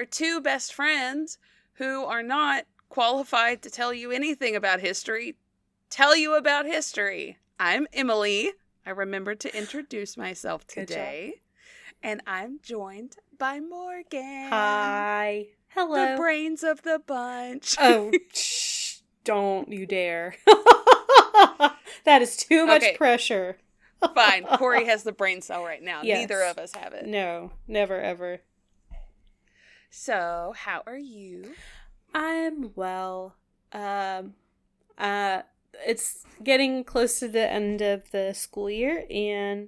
our two best friends who are not qualified to tell you anything about history, tell you about history. I'm Emileigh. I remembered to introduce myself today. And I'm joined by Morgan. Hi. Hello. The brains of the bunch. Oh, don't you dare. That is too much pressure. Fine. Corey has the brain cell right now. Yes. Neither of us have it. No, never ever. So, how are you? I'm well. It's getting close to the end of the school year, and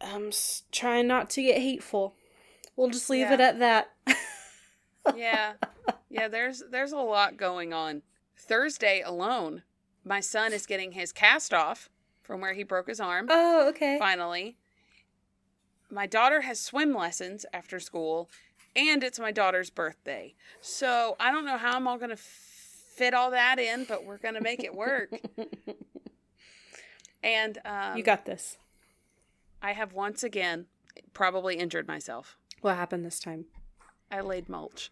I'm trying not to get hateful. We'll just leave it at that. Yeah, there's a lot going on. Thursday alone, my son is getting his cast off from where he broke his arm. Oh, okay. Finally. My daughter has swim lessons after school, and it's my daughter's birthday. So I don't know how I'm all going to fit all that in, but we're going to make it work. And you got this. I have once again probably injured myself. What happened this time? I laid mulch.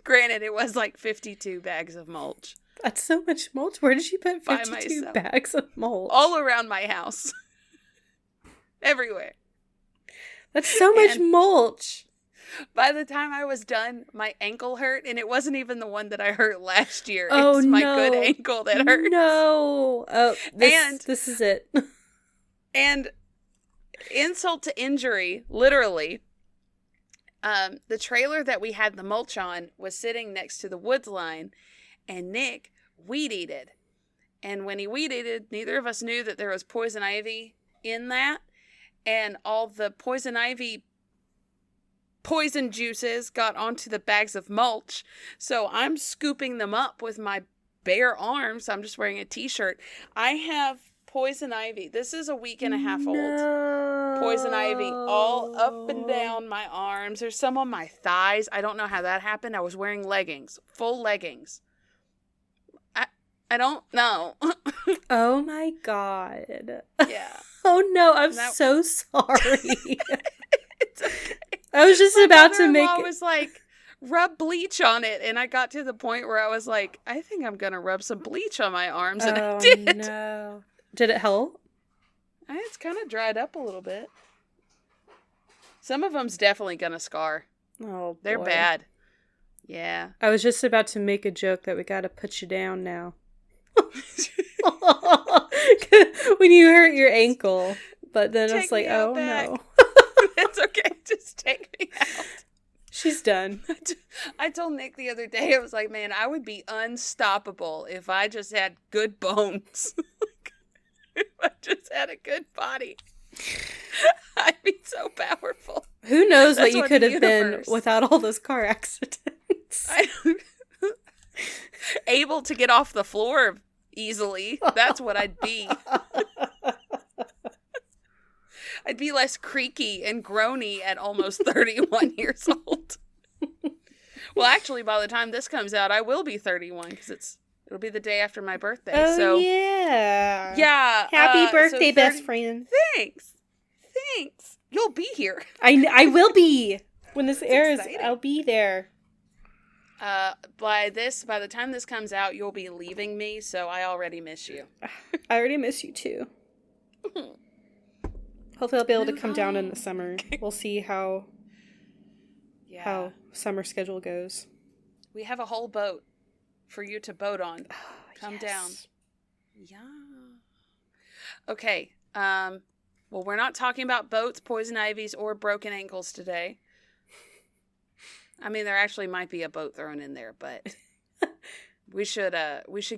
Granted, it was like 52 bags of mulch. That's so much mulch. Where did you put 52 bags of mulch? All around my house. Everywhere. That's so much mulch. By the time I was done, my ankle hurt, and it wasn't even the one that I hurt last year. Oh, it's my good ankle that hurts. No. Oh, this is it. And insult to injury, literally, the trailer that we had the mulch on was sitting next to the woods line, and Nick weed-eated. And when he weed-eated, neither of us knew that there was poison ivy in that, and all the poison ivy poison juices got onto the bags of mulch. So I'm scooping them up with my bare arms. I'm just wearing a t-shirt. I have poison ivy. This is a week and a half old. Poison ivy all up and down my arms. There's some on my thighs. I don't know how that happened. I was wearing leggings, full leggings. I don't know. Oh my God. Yeah. Oh no, I'm so sorry. It's okay. I was just about to make it. Was like, rub bleach on it, and I got to the point where I was like, I think I'm gonna rub some bleach on my arms, and I did. No. Did it help? It's kind of dried up a little bit. Some of them's definitely gonna scar. Oh, boy. They're bad. Yeah. I was just about to make a joke that we gotta put you down now. When you hurt your ankle, but then it's like, oh no. It's okay, just take me out. She's done. I told Nick the other day, I was like, man, I would be unstoppable if I just had good bones. If I just had a good body. I'd be so powerful. Who knows what you could have been without all those car accidents. Able to get off the floor easily. That's what I'd be. I'd be less creaky and groany at almost 31 years old. Well, actually, by the time this comes out, I will be 31 because it'll be the day after my birthday. Oh, so yeah. Yeah. Happy birthday, best friend. Thanks. You'll be here. I will be. When this airs, exciting. I'll be there. By the time this comes out, you'll be leaving me, so I already miss you. I already miss you too. Hopefully I'll be able to come down in the summer. We'll see how summer schedule goes. We have a whole boat for you to boat on. Come down. Yeah. Okay. Well, we're not talking about boats, poison ivies, or broken ankles today. I mean, there actually might be a boat thrown in there, but we should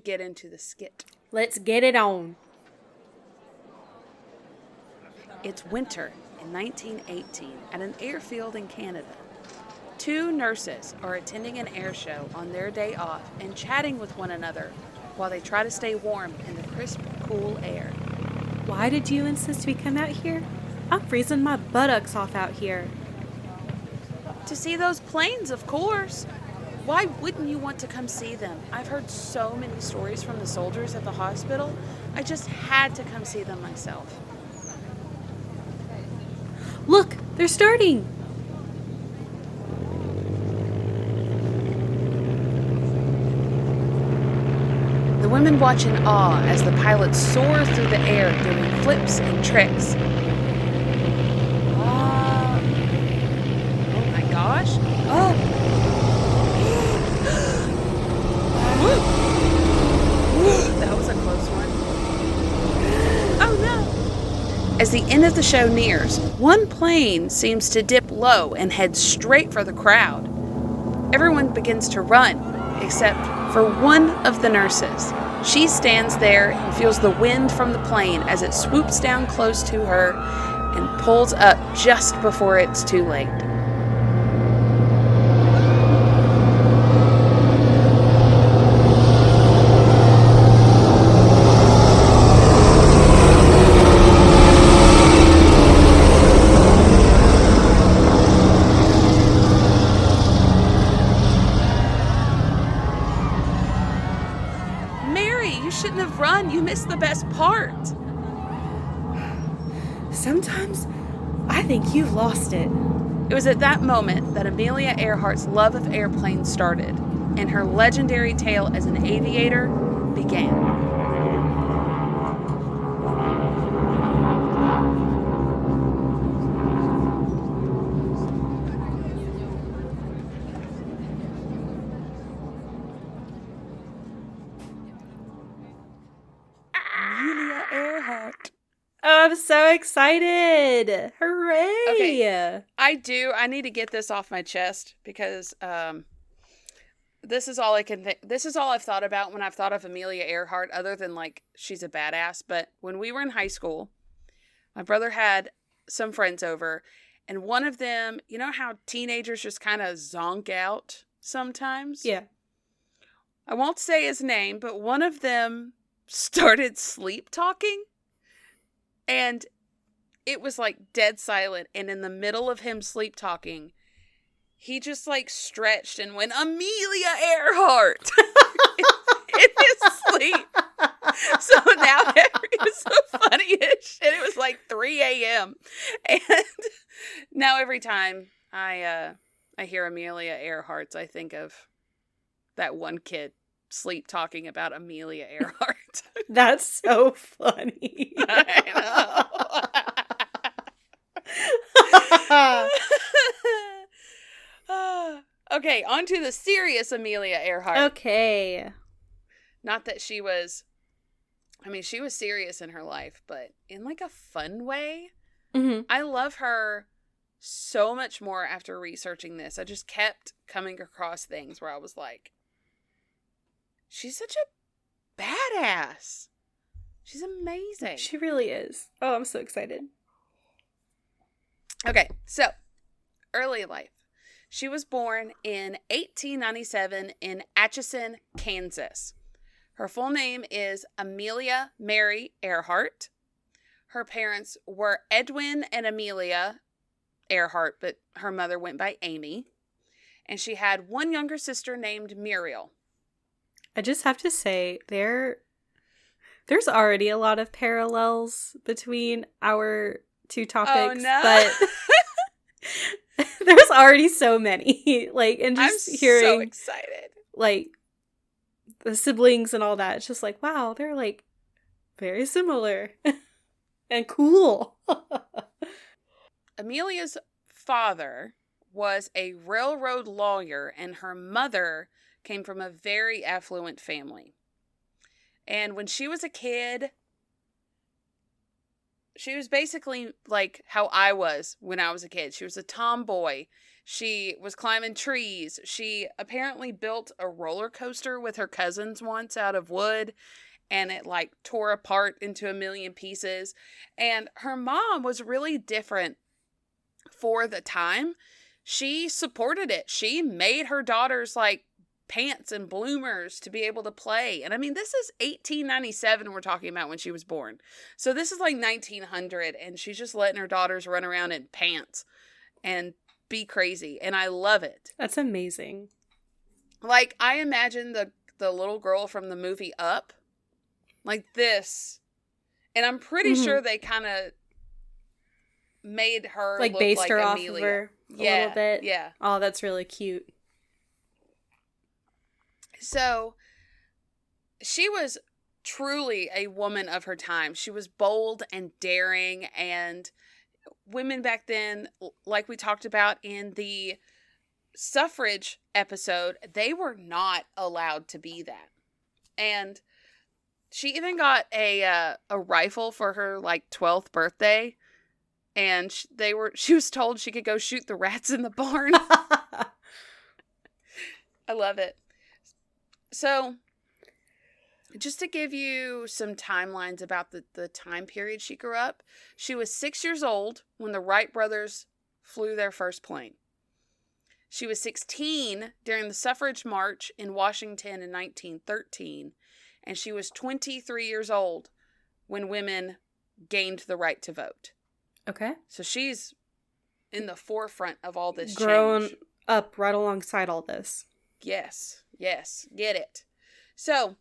get into the skit. Let's get it on. It's winter in 1918 at an airfield in Canada. Two nurses are attending an air show on their day off and chatting with one another while they try to stay warm in the crisp, cool air. Why did you insist we come out here? I'm freezing my buttocks off out here. To see those planes, of course. Why wouldn't you want to come see them? I've heard so many stories from the soldiers at the hospital. I just had to come see them myself. Look, They're starting. The women watch in awe as the pilots soar through the air doing flips and tricks. Oh my gosh. Oh. That was a close one. Oh no. As the end of the show nears, one plane seems to dip low and head straight for the crowd. Everyone begins to run, except for one of the nurses. She stands there and feels the wind from the plane as it swoops down close to her and pulls up just before it's too late. Shouldn't have run. You missed the best part. Sometimes I think you've lost it. It was at that moment that Amelia Earhart's love of airplanes started, and her legendary tale as an aviator began. Amelia Earhart. Oh, I'm so excited. Hooray. Okay. I need to get this off my chest because this is all I can think. This is all I've thought about when I've thought of Amelia Earhart, other than like she's a badass. But when we were in high school, my brother had some friends over, and one of them, you know how teenagers just kind of zonk out sometimes? Yeah. I won't say his name, but one of them started sleep talking. And it was like dead silent. And in the middle of him sleep talking, he just like stretched and went, Amelia Earhart in his sleep. So now it was so funny-ish. And it was like 3 a.m. And now every time I hear Amelia Earhart, I think of that one kid sleep talking about Amelia Earhart. That's so funny. I know. Okay, on to the serious Amelia Earhart. Okay. Not that she was, she was serious in her life, but in like a fun way. Mm-hmm. I love her so much more after researching this. I just kept coming across things where I was like, she's such a badass. She's amazing. She really is. Oh, I'm so excited. Okay, so early life. She was born in 1897 in Atchison, Kansas. Her full name is Amelia Mary Earhart. Her parents were Edwin and Amelia Earhart, but her mother went by Amy. And she had one younger sister named Muriel. I just have to say, there's already a lot of parallels between our two topics. Oh, no. But there's already so many. Like, and just I'm hearing so excited. Like the siblings and all that. It's just like, wow, they're like very similar and cool. Amelia's father was a railroad lawyer, and her mother came from a very affluent family. And when she was a kid, she was basically like how I was when I was a kid. She was a tomboy. She was climbing trees. She apparently built a roller coaster with her cousins once out of wood, and it like tore apart into a million pieces. And her mom was really different for the time. She supported it. She made her daughters like pants and bloomers to be able to play. And this is 1897 we're talking about when she was born. So this is like 1900, and she's just letting her daughters run around in pants and be crazy. And I love it. That's amazing. Like, I imagine the little girl from the movie Up like this. And I'm pretty sure they kind of made her Like look based like her off Amelia. of her a Yeah, little bit. yeah. Oh, that's really cute. So she was truly a woman of her time. She was bold and daring, and women back then, like we talked about in the suffrage episode, they were not allowed to be that. And she even got a rifle for her like 12th birthday, and she was told she could go shoot the rats in the barn. I love it. So, just to give you some timelines about the time period she grew up, she was 6 years old when the Wright brothers flew their first plane. She was 16 during the suffrage march in Washington in 1913, and she was 23 years old when women gained the right to vote. Okay. So she's in the forefront of all this Grown change. up right alongside all this. Yes, get it. So,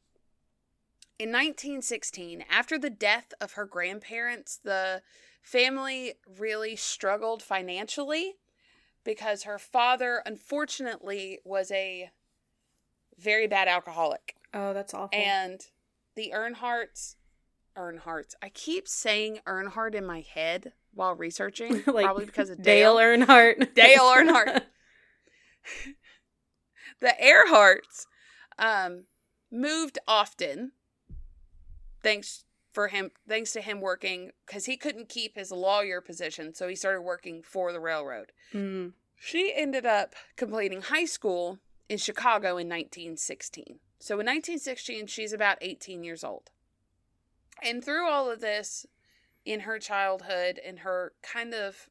in 1916, after the death of her grandparents, the family really struggled financially because her father, unfortunately, was a very bad alcoholic. Oh, that's awful. And the Earharts, I keep saying Earhart in my head while researching, like probably because of Dale Earnhardt. Dale Earhart. The Earharts moved often, thanks to him working, because he couldn't keep his lawyer position, so he started working for the railroad. Mm. She ended up completing high school in Chicago in 1916. So in 1916, she's about 18 years old. And through all of this, in her childhood and her kind of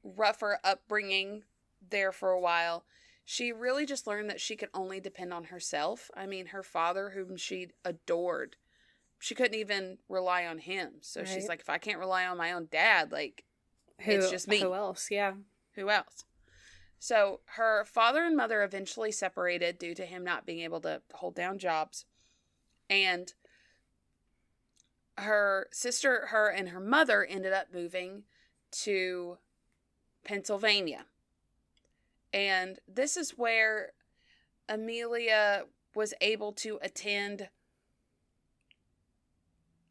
rougher upbringing there for a while, she really just learned that she could only depend on herself. I mean, her father, whom she adored, she couldn't even rely on him. So she's like, if I can't rely on my own dad, like, it's just me. Who else? Yeah. Who else? So her father and mother eventually separated due to him not being able to hold down jobs. And her and her mother ended up moving to Pennsylvania. And this is where Amelia was able to attend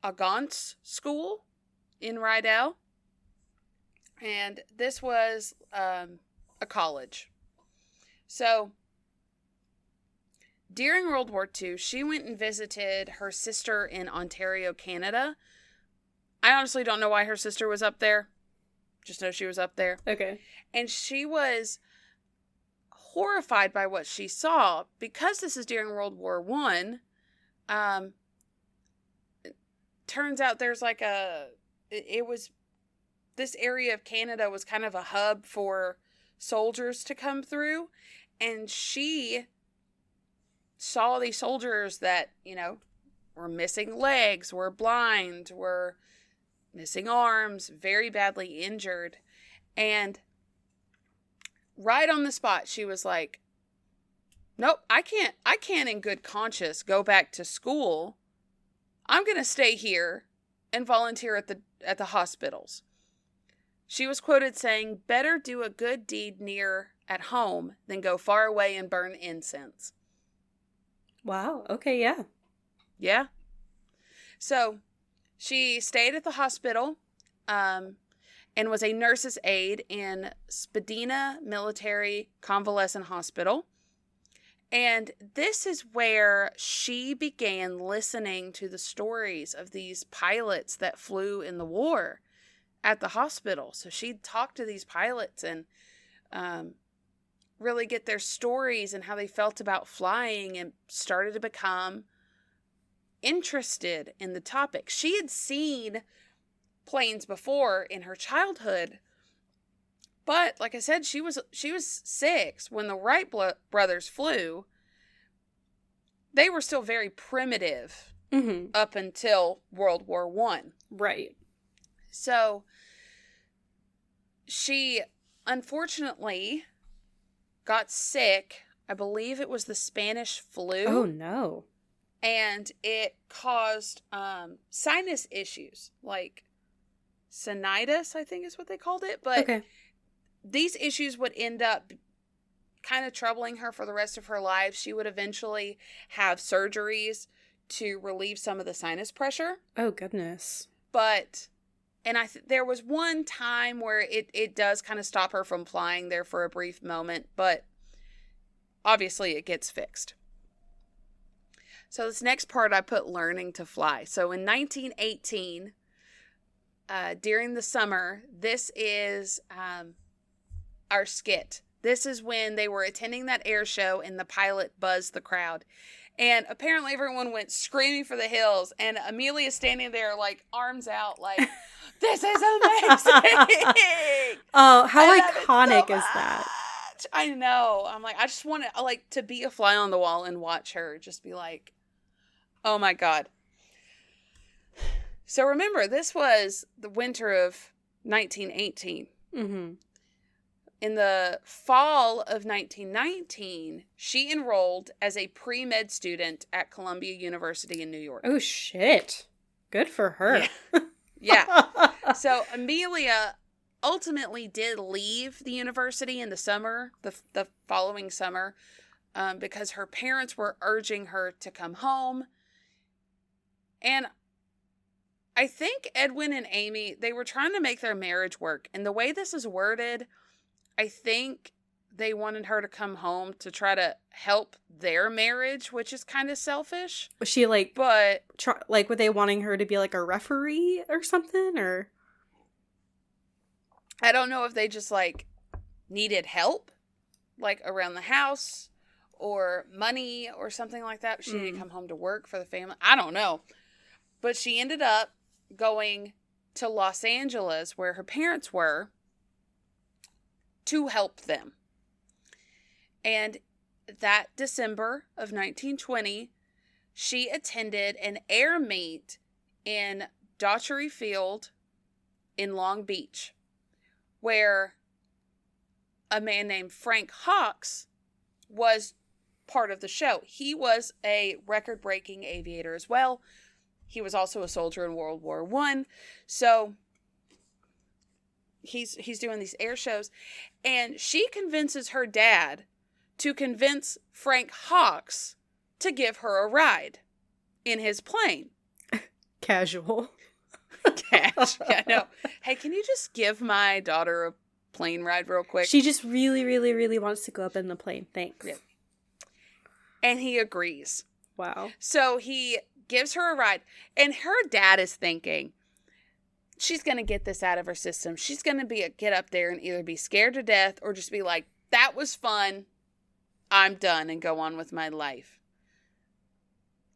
a Gaunt's school in Rydell. And this was a college. So, during World War II, she went and visited her sister in Ontario, Canada. I honestly don't know why her sister was up there. Just know she was up there. Okay. And she was horrified by what she saw. Because this is during World War I, it turns out there's like this area of Canada was kind of a hub for soldiers to come through. And she saw these soldiers that, were missing legs, were blind, were missing arms, very badly injured. And right on the spot, she was like, nope, I can't in good conscience go back to school. I'm going to stay here and volunteer at the hospitals. She was quoted saying, better do a good deed near at home than go far away and burn incense. Wow. Okay, yeah. Yeah. So she stayed at the hospital and was a nurse's aide in Spadina Military Convalescent Hospital. And this is where she began listening to the stories of these pilots that flew in the war at the hospital. So she'd talk to these pilots and really get their stories and how they felt about flying, and started to become interested in the topic. She had seen planes before in her childhood, but like I said, she was 6 when the Wright brothers flew. They were still very primitive up until World War I. Right. So she unfortunately got sick. I believe it was the Spanish flu. Oh, no. And it caused sinus issues. Like, sinitis, I think is what they called it. But Okay. these issues would end up kind of troubling her for the rest of her life. She would eventually have surgeries to relieve some of the sinus pressure. Oh, goodness. But, and there was one time where it does kind of stop her from flying there for a brief moment, but obviously it gets fixed. So this next part I put learning to fly. So in 1918, during the summer, this is our skit. This is when they were attending that air show and the pilot buzzed the crowd. And apparently everyone went screaming for the hills. And Amelia is standing there, like, arms out, like, this is amazing. Oh, how iconic is that? I know. I'm like, I just want to, like, to be a fly on the wall and watch her just be like, oh my God. So remember, this was the winter of 1918. Mm-hmm. In the fall of 1919, she enrolled as a pre-med student at Columbia University in New York. Oh, shit. Good for her. Yeah. So Amelia ultimately did leave the university in the summer, the following summer, because her parents were urging her to come home. And I think Edwin and Amy, they were trying to make their marriage work. And the way this is worded, I think they wanted her to come home to try to help their marriage, which is kind of selfish. Was she like, but were they wanting her to be like a referee or something, or? I don't know if they just like needed help, like around the house or money or something like that. She didn't come home to work for the family. I don't know. But she ended up going to Los Angeles where her parents were to help them. And that December of 1920, she attended an air meet in Daughtry Field in Long Beach, where a man named Frank Hawks was part of the show. He was a record-breaking aviator as well. He was also a soldier in World War I. So he's doing these air shows, and she convinces her dad to convince Frank Hawks to give her a ride in his plane. Casual. Cash. Yeah, no. Hey, can you just give my daughter a plane ride real quick? She just really, really, really wants to go up in the plane. Thanks. Yeah. And he agrees. Wow. So he gives her a ride, and her dad is thinking, she's going to get this out of her system. She's going to get up there and either be scared to death or just be like, that was fun. I'm done, and go on with my life.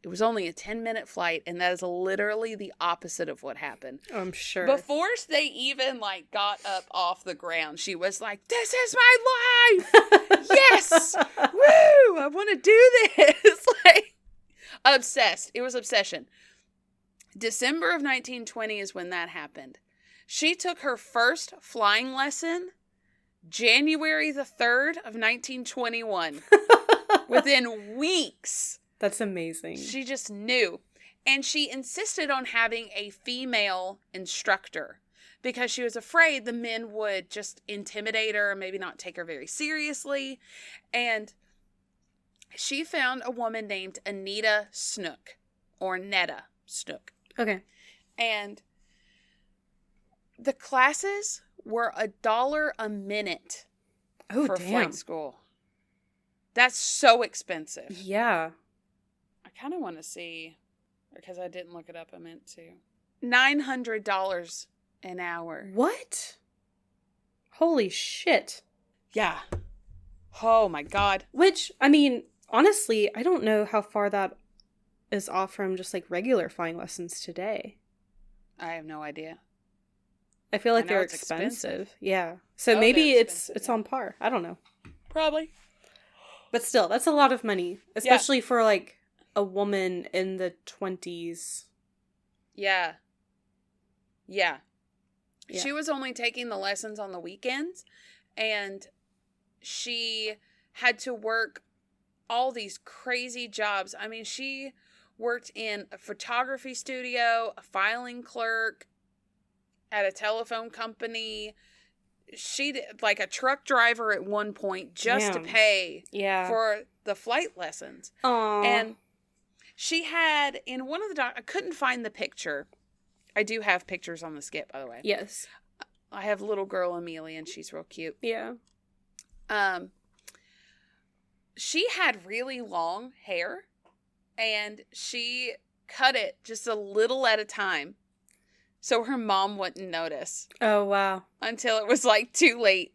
It was only a 10-minute flight, and that is literally the opposite of what happened. I'm sure. Before they even like got up off the ground, she was like, this is my life. Yes. Woo. I want to do this. Like, obsessed. It was obsession. December of 1920 is when that happened. She took her first flying lesson January the 3rd of 1921. Within weeks. That's amazing. She just knew. And she insisted on having a female instructor because she was afraid the men would just intimidate her, maybe not take her very seriously. And she found a woman named Anita Snook, or Netta Snook. Okay. And the classes were $1 a minute for flight school. That's so expensive. Yeah. I kind of want to see, because I didn't look it up, I meant to. $900 an hour. What? Holy shit. Yeah. Oh my God. Which, I mean, honestly, I don't know how far that is off from just like regular flying lessons today. I have no idea. I feel like they're expensive. Yeah. So maybe it's on par. I don't know. Probably. But still, that's a lot of money, especially for like a woman in the 20s. Yeah. Yeah. She was only taking the lessons on the weekends, and she had to work all these crazy jobs. I mean, she worked in a photography studio, a filing clerk, at a telephone company. She did, like, a truck driver at one point just to pay for the flight lessons. Aww. And she had, in one of the I couldn't find the picture. I do have pictures on the skip, by the way. Yes. I have little girl Amelia, and she's real cute. Yeah. She had really long hair, and she cut it just a little at a time so her mom wouldn't notice. Oh, wow. Until it was, like, too late.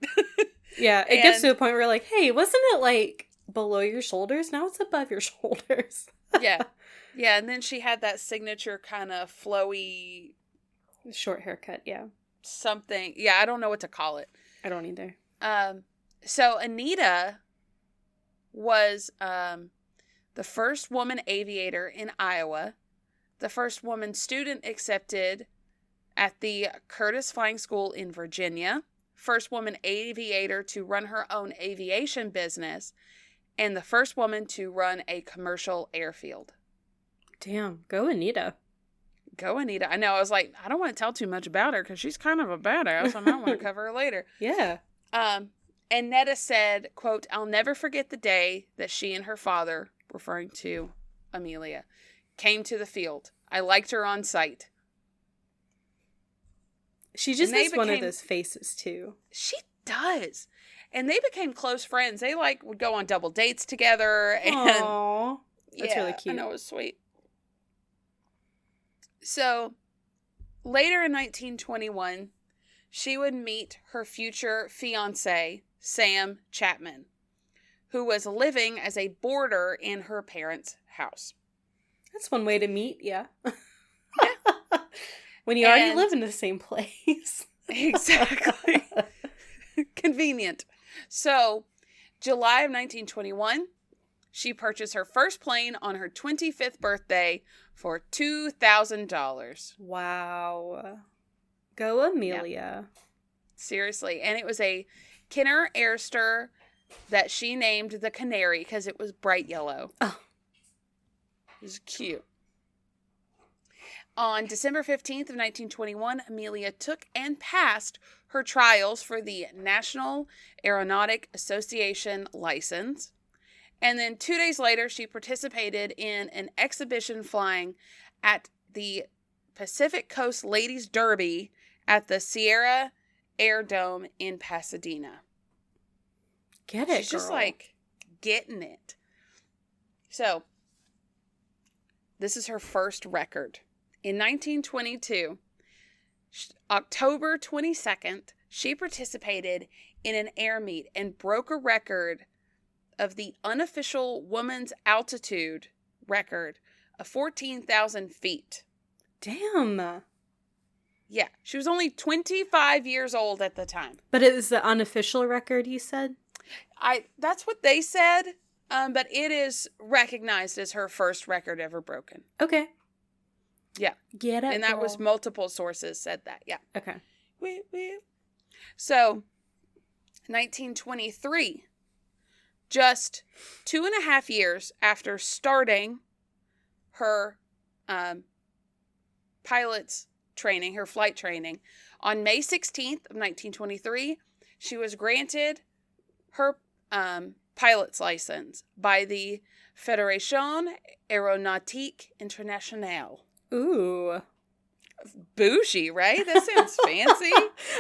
Yeah, it gets to a point where, like, hey, wasn't it, like, below your shoulders? Now it's above your shoulders. Yeah. Yeah, and then she had that signature kind of flowy... Short haircut, yeah. Something. Yeah, I don't know what to call it. I don't either. So Anita was the first woman aviator in Iowa, the first woman student accepted at the Curtis Flying School in Virginia, first woman aviator to run her own aviation business, and the first woman to run a commercial airfield. Damn, go Anita. Go Anita. I know, I was like, I don't want to tell too much about her because she's kind of a badass. I might want to cover her later. Yeah. And Netta said, quote, "I'll never forget the day that she and her father," referring to Amelia, "came to the field. I liked her on sight." She just has one of those faces, too. She does. And they became close friends. They, like, would go on double dates together. And aww. That's really cute. I know, it was sweet. So, later in 1921, she would meet her future fiancé, Sam Chapman, who was living as a boarder in her parents' house. That's one way to meet, yeah. When you already live in the same place. Exactly. Convenient. So, July of 1921, she purchased her first plane on her 25th birthday for $2,000. Wow. Go Amelia. Yep. Seriously. And it was a Kenner Airster that she named the Canary because it was bright yellow. Oh. It was cute. On December 15th of 1921, Amelia took and passed her trials for the National Aeronautic Association license. And then 2 days later, she participated in an exhibition flying at the Pacific Coast Ladies Derby at the Sierra Air Dome in Pasadena. Get it, She's just, like, getting it. So, this is her first record. In 1922, October 22nd, she participated in an air meet and broke a record of the unofficial woman's altitude record of 14,000 feet. Damn. Yeah, she was only 25 years old at the time. But it was the unofficial record, you said? That's what they said, but it is recognized as her first record ever broken. Okay. Yeah. Get it, and that girl. was multiple sources said that, yeah. Okay. So, 1923, just 2.5 years after starting her pilot's training, her flight training, on May 16th of 1923, she was granted her pilot's license by the Fédération Aéronautique Internationale. Ooh. Bougie, right? That sounds fancy.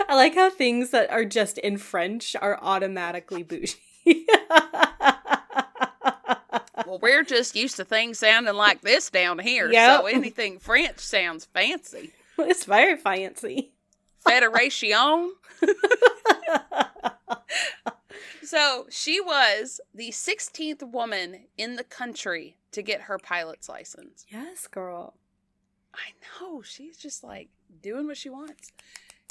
I like how things that are just in French are automatically bougie. Well, we're just used to things sounding like this down here, yep. So anything French sounds fancy. It's very fancy. Fédération. So she was the 16th woman in the country to get her pilot's license. Yes, girl. I know. She's just, like, doing what she wants.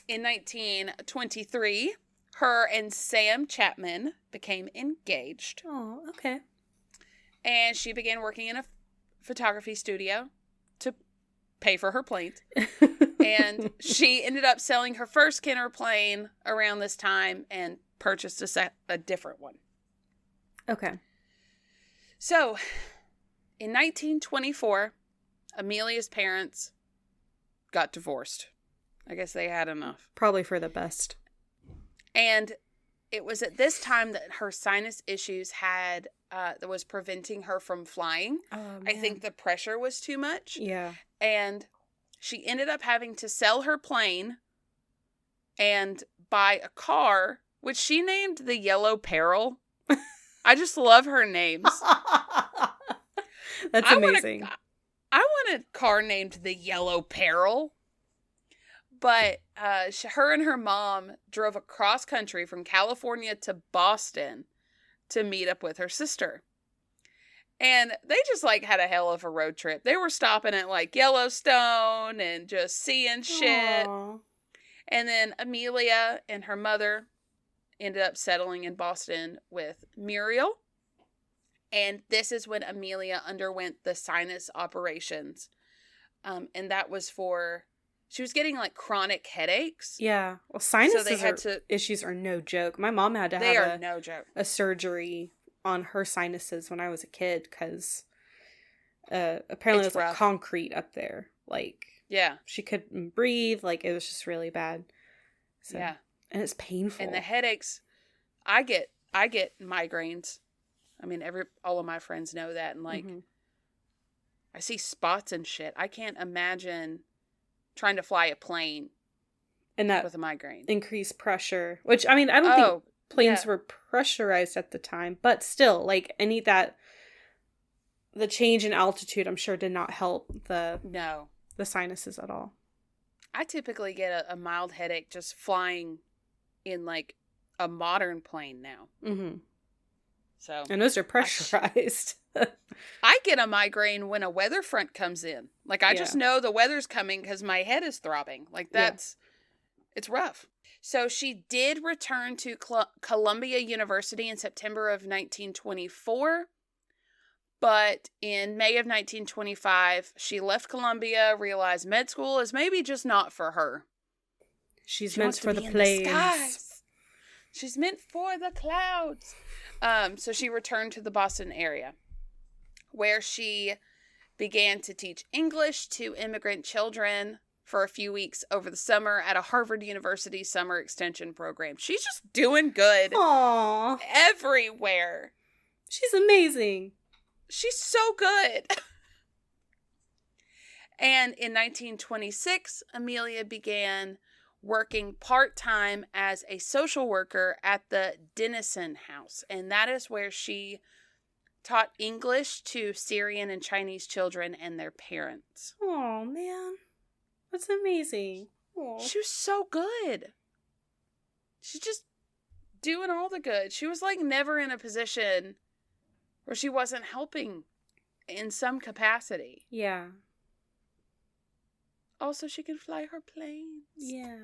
In 1923, her and Sam Chapman became engaged. Oh, okay. And she began working in a photography studio to pay for her planes. And she ended up selling her first Kenner plane around this time and purchased a different one. Okay. So, in 1924, Amelia's parents got divorced. I guess they had enough. Probably for the best. And it was at this time that her sinus issues that was preventing her from flying. Oh, man. I think the pressure was too much. Yeah. And she ended up having to sell her plane and buy a car, which she named the Yellow Peril. I just love her names. That's amazing. I want a car named the Yellow Peril. But her and her mom drove across country from California to Boston to meet up with her sister. And they just, like, had a hell of a road trip. They were stopping at, like, Yellowstone and just seeing shit. Aww. And then Amelia and her mother ended up settling in Boston with Muriel. And this is when Amelia underwent the sinus operations. And that was for... She was getting, like, chronic headaches. Yeah. Well, sinus issues are no joke. My mom had to have no joke. A surgery on her sinuses when I was a kid because apparently it was like concrete up there. Like, yeah, she couldn't breathe. Like, it was just really bad. So, yeah. And it's painful. And the headaches, I get migraines. I mean, all of my friends know that. And, like, I see spots and shit. I can't imagine trying to fly a plane and that with a migraine. Increased pressure, which, I mean, I don't think planes were pressurized at the time, but still, like, the change in altitude, I'm sure, did not help the sinuses at all. I typically get a mild headache just flying in, like, a modern plane now. Mm-hmm. So, and those are pressurized. I get a migraine when a weather front comes in. Like, I just know the weather's coming because my head is throbbing. Like, it's rough. So she did return to Columbia University in September of 1924. But in May of 1925, she left Columbia, realized med school is maybe just not for her. She's meant for the planes. She's meant for the clouds. So she returned to the Boston area, where she began to teach English to immigrant children for a few weeks over the summer at a Harvard University summer extension program. She's just doing good. Aww. Everywhere. She's amazing. She's so good. And in 1926, Amelia began working part-time as a social worker at the Denison House. And that is where she taught English to Syrian and Chinese children and their parents. Oh, man. That's amazing. Aww. She was so good. She's just doing all the good. She was, like, never in a position where she wasn't helping in some capacity. Yeah. Also, she could fly her planes. Yeah.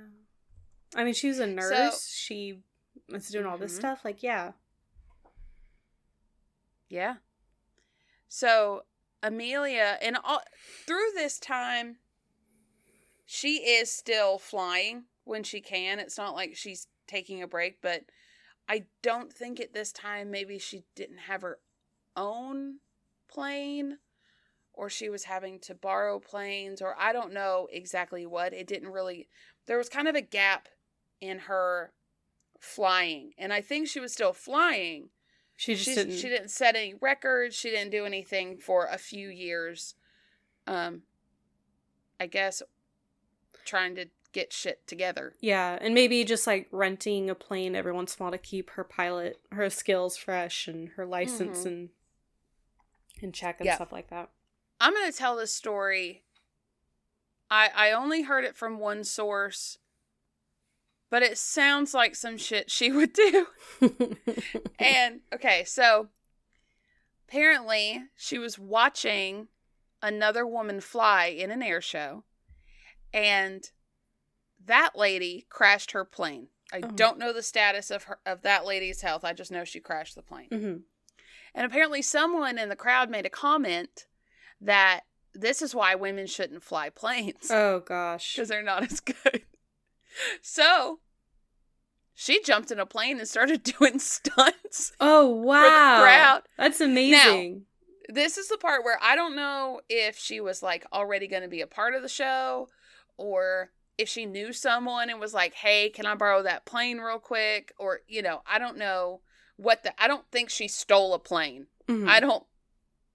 I mean, she was a nurse. She was doing all this stuff. Like, yeah. Yeah. So, Amelia, and through this time, she is still flying when she can. It's not like she's taking a break, but I don't think at this time maybe she didn't have her own plane, or she was having to borrow planes, or I don't know exactly what. It didn't really... There was kind of a gap in her flying, and I think she was still flying. She didn't set any records. She didn't do anything for a few years. I guess trying to get shit together. Yeah, and maybe just like renting a plane every once in a while to keep her skills fresh and her license and check and stuff like that. I'm going to tell this story. I only heard it from one source, but it sounds like some shit she would do. And, okay, so apparently she was watching another woman fly in an air show, and that lady crashed her plane. I don't know the status of that lady's health. I just know she crashed the plane. Mm-hmm. And apparently someone in the crowd made a comment that this is why women shouldn't fly planes. Oh, gosh. Because they're not as good. So, she jumped in a plane and started doing stunts. Oh, wow. For the crowd. That's amazing. Now, this is the part where I don't know if she was, like, already going to be a part of the show, or if she knew someone and was like, hey, can I borrow that plane real quick? Or, I don't know I don't think she stole a plane. Mm-hmm.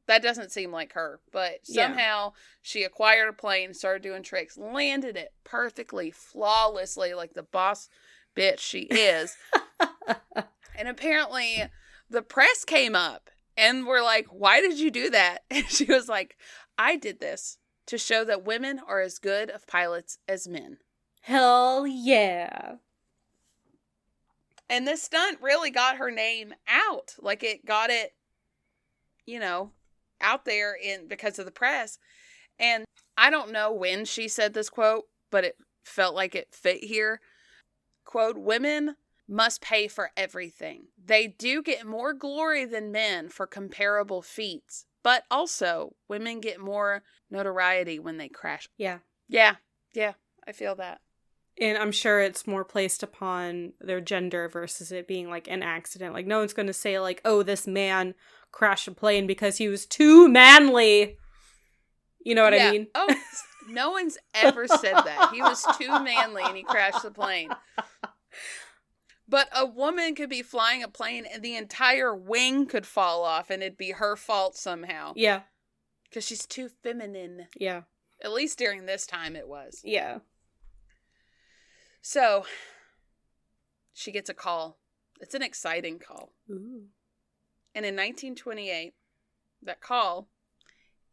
That doesn't seem like her. But somehow she acquired a plane, started doing tricks, landed it perfectly, flawlessly, like the boss bitch she is. And apparently the press came up and were like, why did you do that? And she was like, I did this to show that women are as good of pilots as men. Hell yeah. And this stunt really got her name out. Like, it got it, out there because of the press. And I don't know when she said this quote, but it felt like it fit here. Quote, women must pay for everything. They do get more glory than men for comparable feats, but also women get more notoriety when they crash. Yeah. Yeah, I feel that. And I'm sure it's more placed upon their gender versus it being like an accident. Like, no one's going to say like, oh, this man crashed a plane because he was too manly. You know what I mean? Oh, no one's ever said that. He was too manly and he crashed the plane. But a woman could be flying a plane and the entire wing could fall off and it'd be her fault somehow. Yeah. Because she's too feminine. Yeah. At least during this time it was. Yeah. So, she gets a call. It's an exciting call. Ooh. And in 1928, that call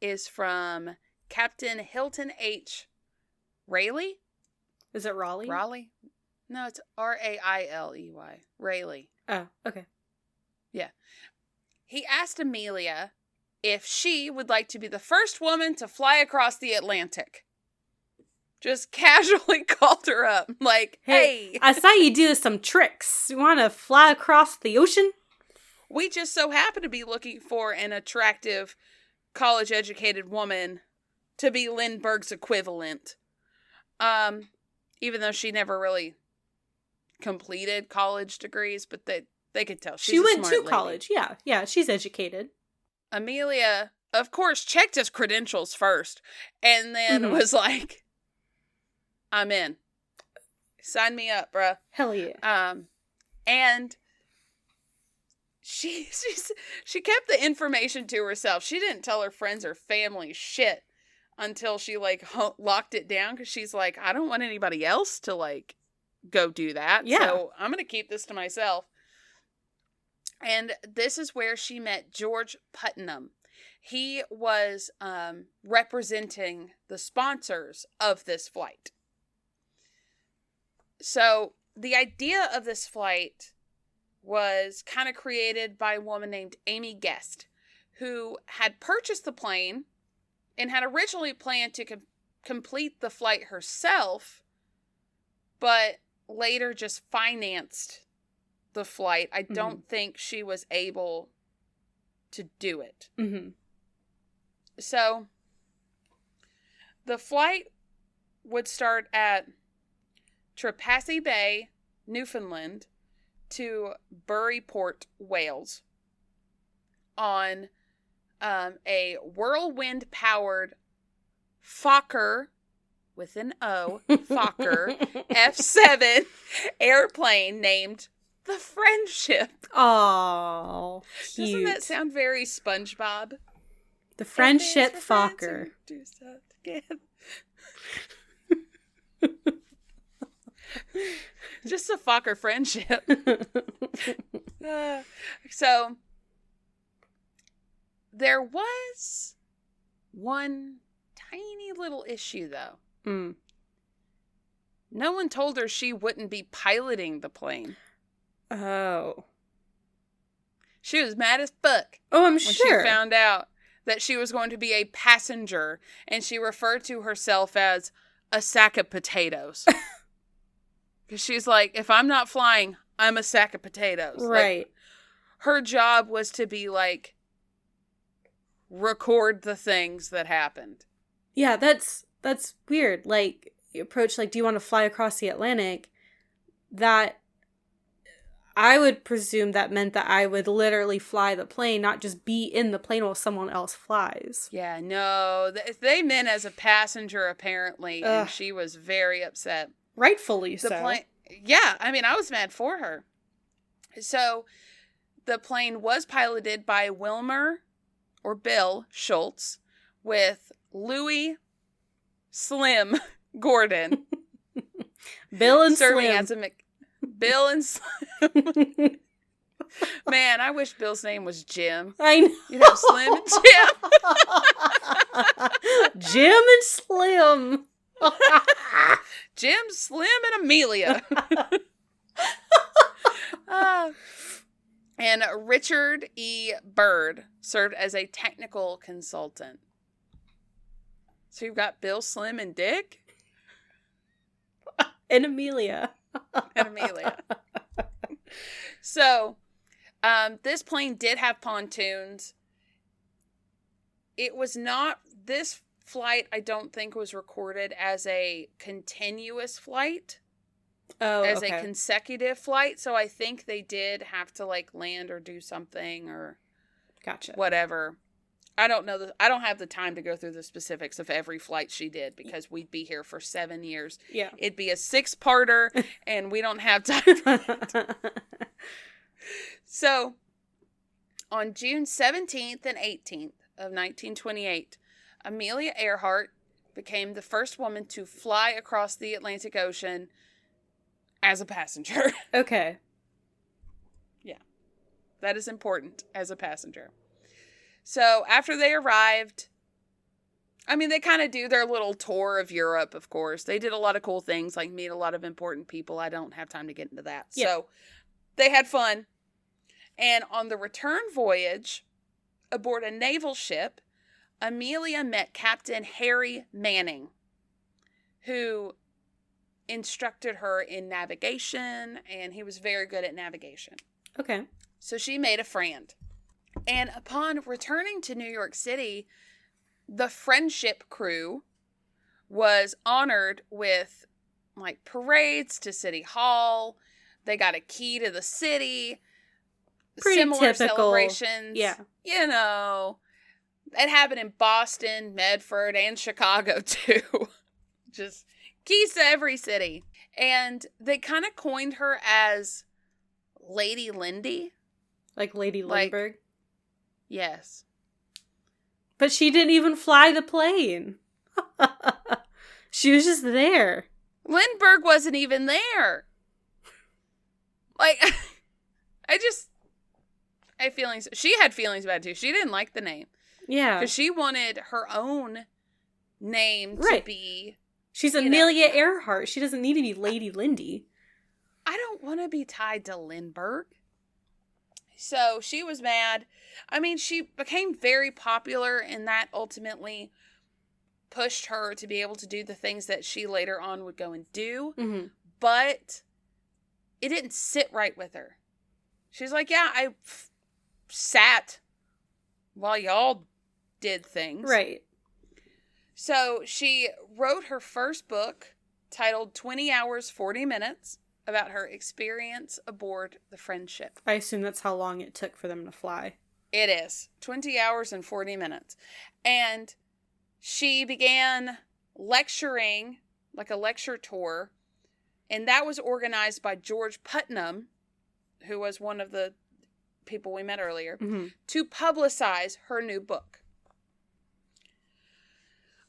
is from Captain Hilton H. Rayleigh? Is it Raleigh? Raleigh? No, it's Railey. Rayleigh. Oh, okay. Yeah. He asked Amelia if she would like to be the first woman to fly across the Atlantic. Just casually called her up. Like, hey. I saw you do some tricks. You want to fly across the ocean? We just so happen to be looking for an attractive, college-educated woman to be Lindbergh's equivalent. Even though she never really completed college degrees, but they could tell. She went to college. Yeah, she's educated. Amelia, of course, checked his credentials first and then was like, I'm in. Sign me up, bruh. Hell yeah. And she kept the information to herself. She didn't tell her friends or family shit until she locked it down, because she's like, I don't want anybody else to go do that. Yeah. So I'm going to keep this to myself. And this is where she met George Putnam. He was representing the sponsors of this flight. So the idea of this flight was kind of created by a woman named Amy Guest, who had purchased the plane and had originally planned to complete the flight herself, but later just financed the flight. I don't think she was able to do it. Mm-hmm. So the flight would start at Trepassey Bay, Newfoundland, to Buryport, Wales, on a whirlwind-powered Fokker, with an O, Fokker, F-7 airplane named the Friendship. Oh, cute. Doesn't that sound very SpongeBob? The Friendship Fokker. Do stuff together. Just a Fokker friendship. So, there was one tiny little issue, though. No one told her she wouldn't be piloting the plane. Oh. She was mad as fuck. Oh, I'm when sure. She found out that she was going to be a passenger, and she referred to herself as a sack of potatoes. Because she's like, if I'm not flying, I'm a sack of potatoes. Right. Her job was to be record the things that happened. Yeah, that's weird. You approach, do you want to fly across the Atlantic? That, I would presume that meant that I would literally fly the plane, not just be in the plane while someone else flies. Yeah, no. They meant as a passenger, apparently, and she was very upset. Rightfully so. Yeah, I mean, I was mad for her. So, the plane was piloted by Wilmer, or Bill, Schultz, with Louis Slim Gordon. Bill and serving Slim. As Bill and Slim. Man, I wish Bill's name was Jim. I know. You'd have Slim and Jim. Jim and Slim. Jim, Slim, and Amelia. And Richard E. Byrd served as a technical consultant. So you've got Bill, Slim, and Dick? And Amelia. And Amelia. So, this plane did have pontoons. It was not, this flight I don't think was recorded as a continuous flight. Oh, as a consecutive flight. So I think they did have to like land or do something or gotcha. Whatever. I don't know. I don't have the time to go through the specifics of every flight she did because we'd be here for 7 years. Yeah. It'd be a 6-parter and we don't have time for it. So on June 17th and 18th of 1928, Amelia Earhart became the first woman to fly across the Atlantic Ocean as a passenger. Okay. Yeah. That is important as a passenger. So after they arrived, I mean, they kind of do their little tour of Europe, of course. They did a lot of cool things, like meet a lot of important people. I don't have time to get into that. Yeah. So they had fun. And on the return voyage, aboard a naval ship, Amelia met Captain Harry Manning, who instructed her in navigation, and he was very good at navigation. Okay. So she made a friend. And upon returning to New York City, the Friendship crew was honored with like parades to City Hall. They got a key to the city. Pretty similar typical celebrations. Yeah. You know, it happened in Boston, Medford, and Chicago too. Just keys to every city. And they kind of coined her as Lady Lindy. Like Lady Lindbergh? Yes. But she didn't even fly the plane. She was just there. Lindbergh wasn't even there. Like, I had feelings. She had feelings about it too. She didn't like the name. Yeah. Because she wanted her own name to be. She's Amelia Earhart. She doesn't need to be Lady Lindy. I don't want to be tied to Lindbergh. So she was mad. I mean, she became very popular, and that ultimately pushed her to be able to do the things that she later on would go and do. Mm-hmm. But it didn't sit right with her. She's like, yeah, I sat while y'all did things. Right. So she wrote her first book titled 20 Hours, 40 Minutes about her experience aboard the Friendship. I assume that's how long it took for them to fly. It is. 20 hours and 40 minutes. And she began lecturing, like a lecture tour, and that was organized by George Putnam, who was one of the people we met earlier, mm-hmm. to publicize her new book.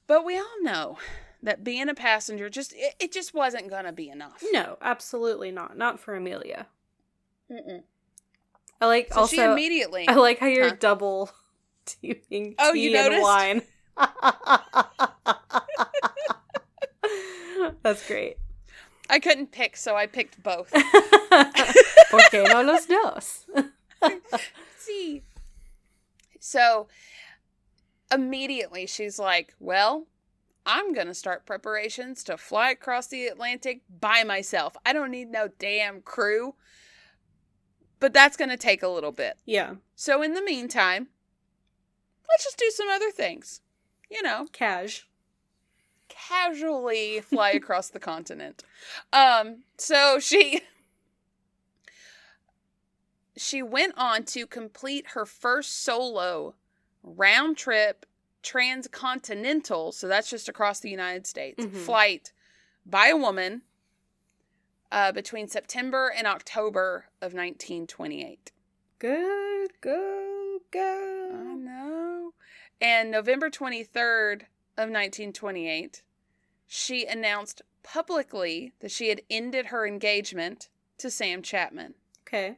But we all know that being a passenger, it just wasn't going to be enough. No, absolutely not. Not for Amelia. Mm-mm. I like so also. She immediately. I like how you're double teaming tea and wine. That's great. I couldn't pick, so I picked both. ¿Por qué no los dos? See. So immediately she's like, well, I'm going to start preparations to fly across the Atlantic by myself. I don't need no damn crew. But that's going to take a little bit. Yeah. So in the meantime, let's just do some other things. You know. Casually fly across the continent. So she she went on to complete her first solo round-trip transcontinental, so that's just across the United States, flight by a woman between September and October of 1928. Good, go. I know. And November 23rd of 1928, she announced publicly that she had ended her engagement to Sam Chapman. Okay.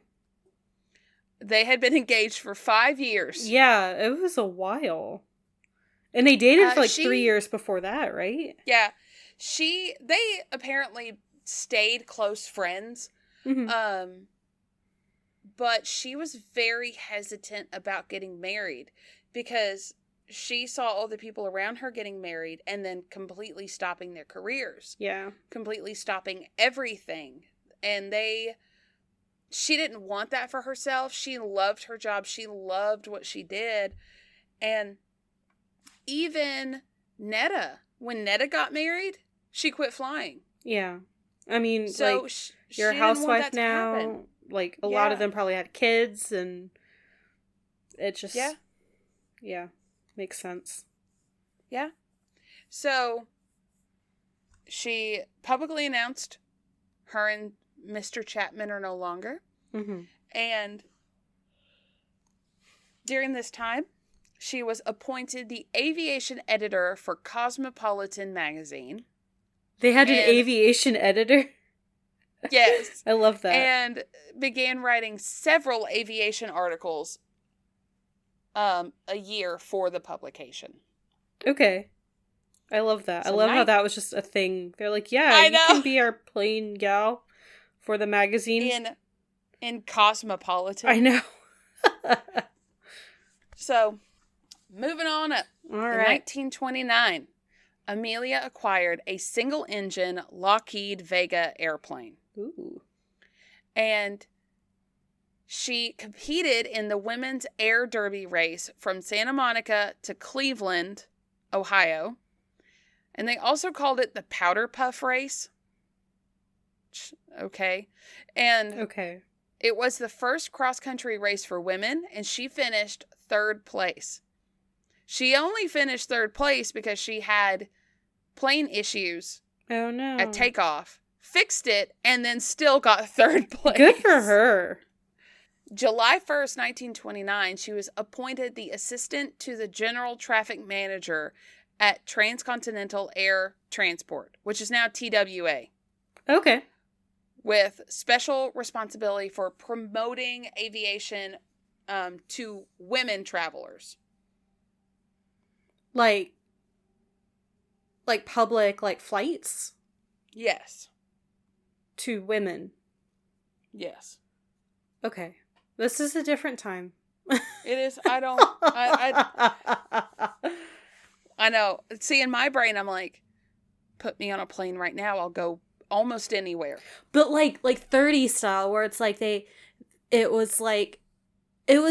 They had been engaged for 5 years. Yeah, it was a while. And they dated for 3 years before that, right? Yeah. They apparently stayed close friends. But she was very hesitant about getting married because she saw all the people around her getting married and then completely stopping their careers. Yeah. Completely stopping everything. And she didn't want that for herself. She loved her job. She loved what she did. And even Netta, when Netta got married, she quit flying. Yeah. I mean, so you're a housewife now. Like, a lot of them probably had kids, and it just... Yeah. Makes sense. Yeah. So, she publicly announced her and Mr. Chapman are no longer. And during this time, she was appointed the aviation editor for Cosmopolitan magazine. They had an aviation editor? Yes. I love that. And began writing several aviation articles a year for the publication. Okay. I love that. So I love how that was just a thing. They're like, yeah, you can be our plane gal for the magazine. In Cosmopolitan. I know. So, moving on up. All right. In 1929, Amelia acquired a single-engine Lockheed Vega airplane. Ooh. And she competed in the women's air derby race from Santa Monica to Cleveland, Ohio. And they also called it the Powder Puff Race. Okay. And it was the first cross-country race for women, and she finished 3rd place. She only finished 3rd place because she had plane issues at takeoff, fixed it, and then still got 3rd place. Good for her. July 1st, 1929, she was appointed the assistant to the general traffic manager at Transcontinental Air Transport, which is now TWA. Okay. With special responsibility for promoting aviation to women travelers. Like public, flights? Yes. To women? Yes. Okay. This is a different time. It is. I know. See, in my brain, I'm like, put me on a plane right now. I'll go almost anywhere. But like 30 style, where it's like it was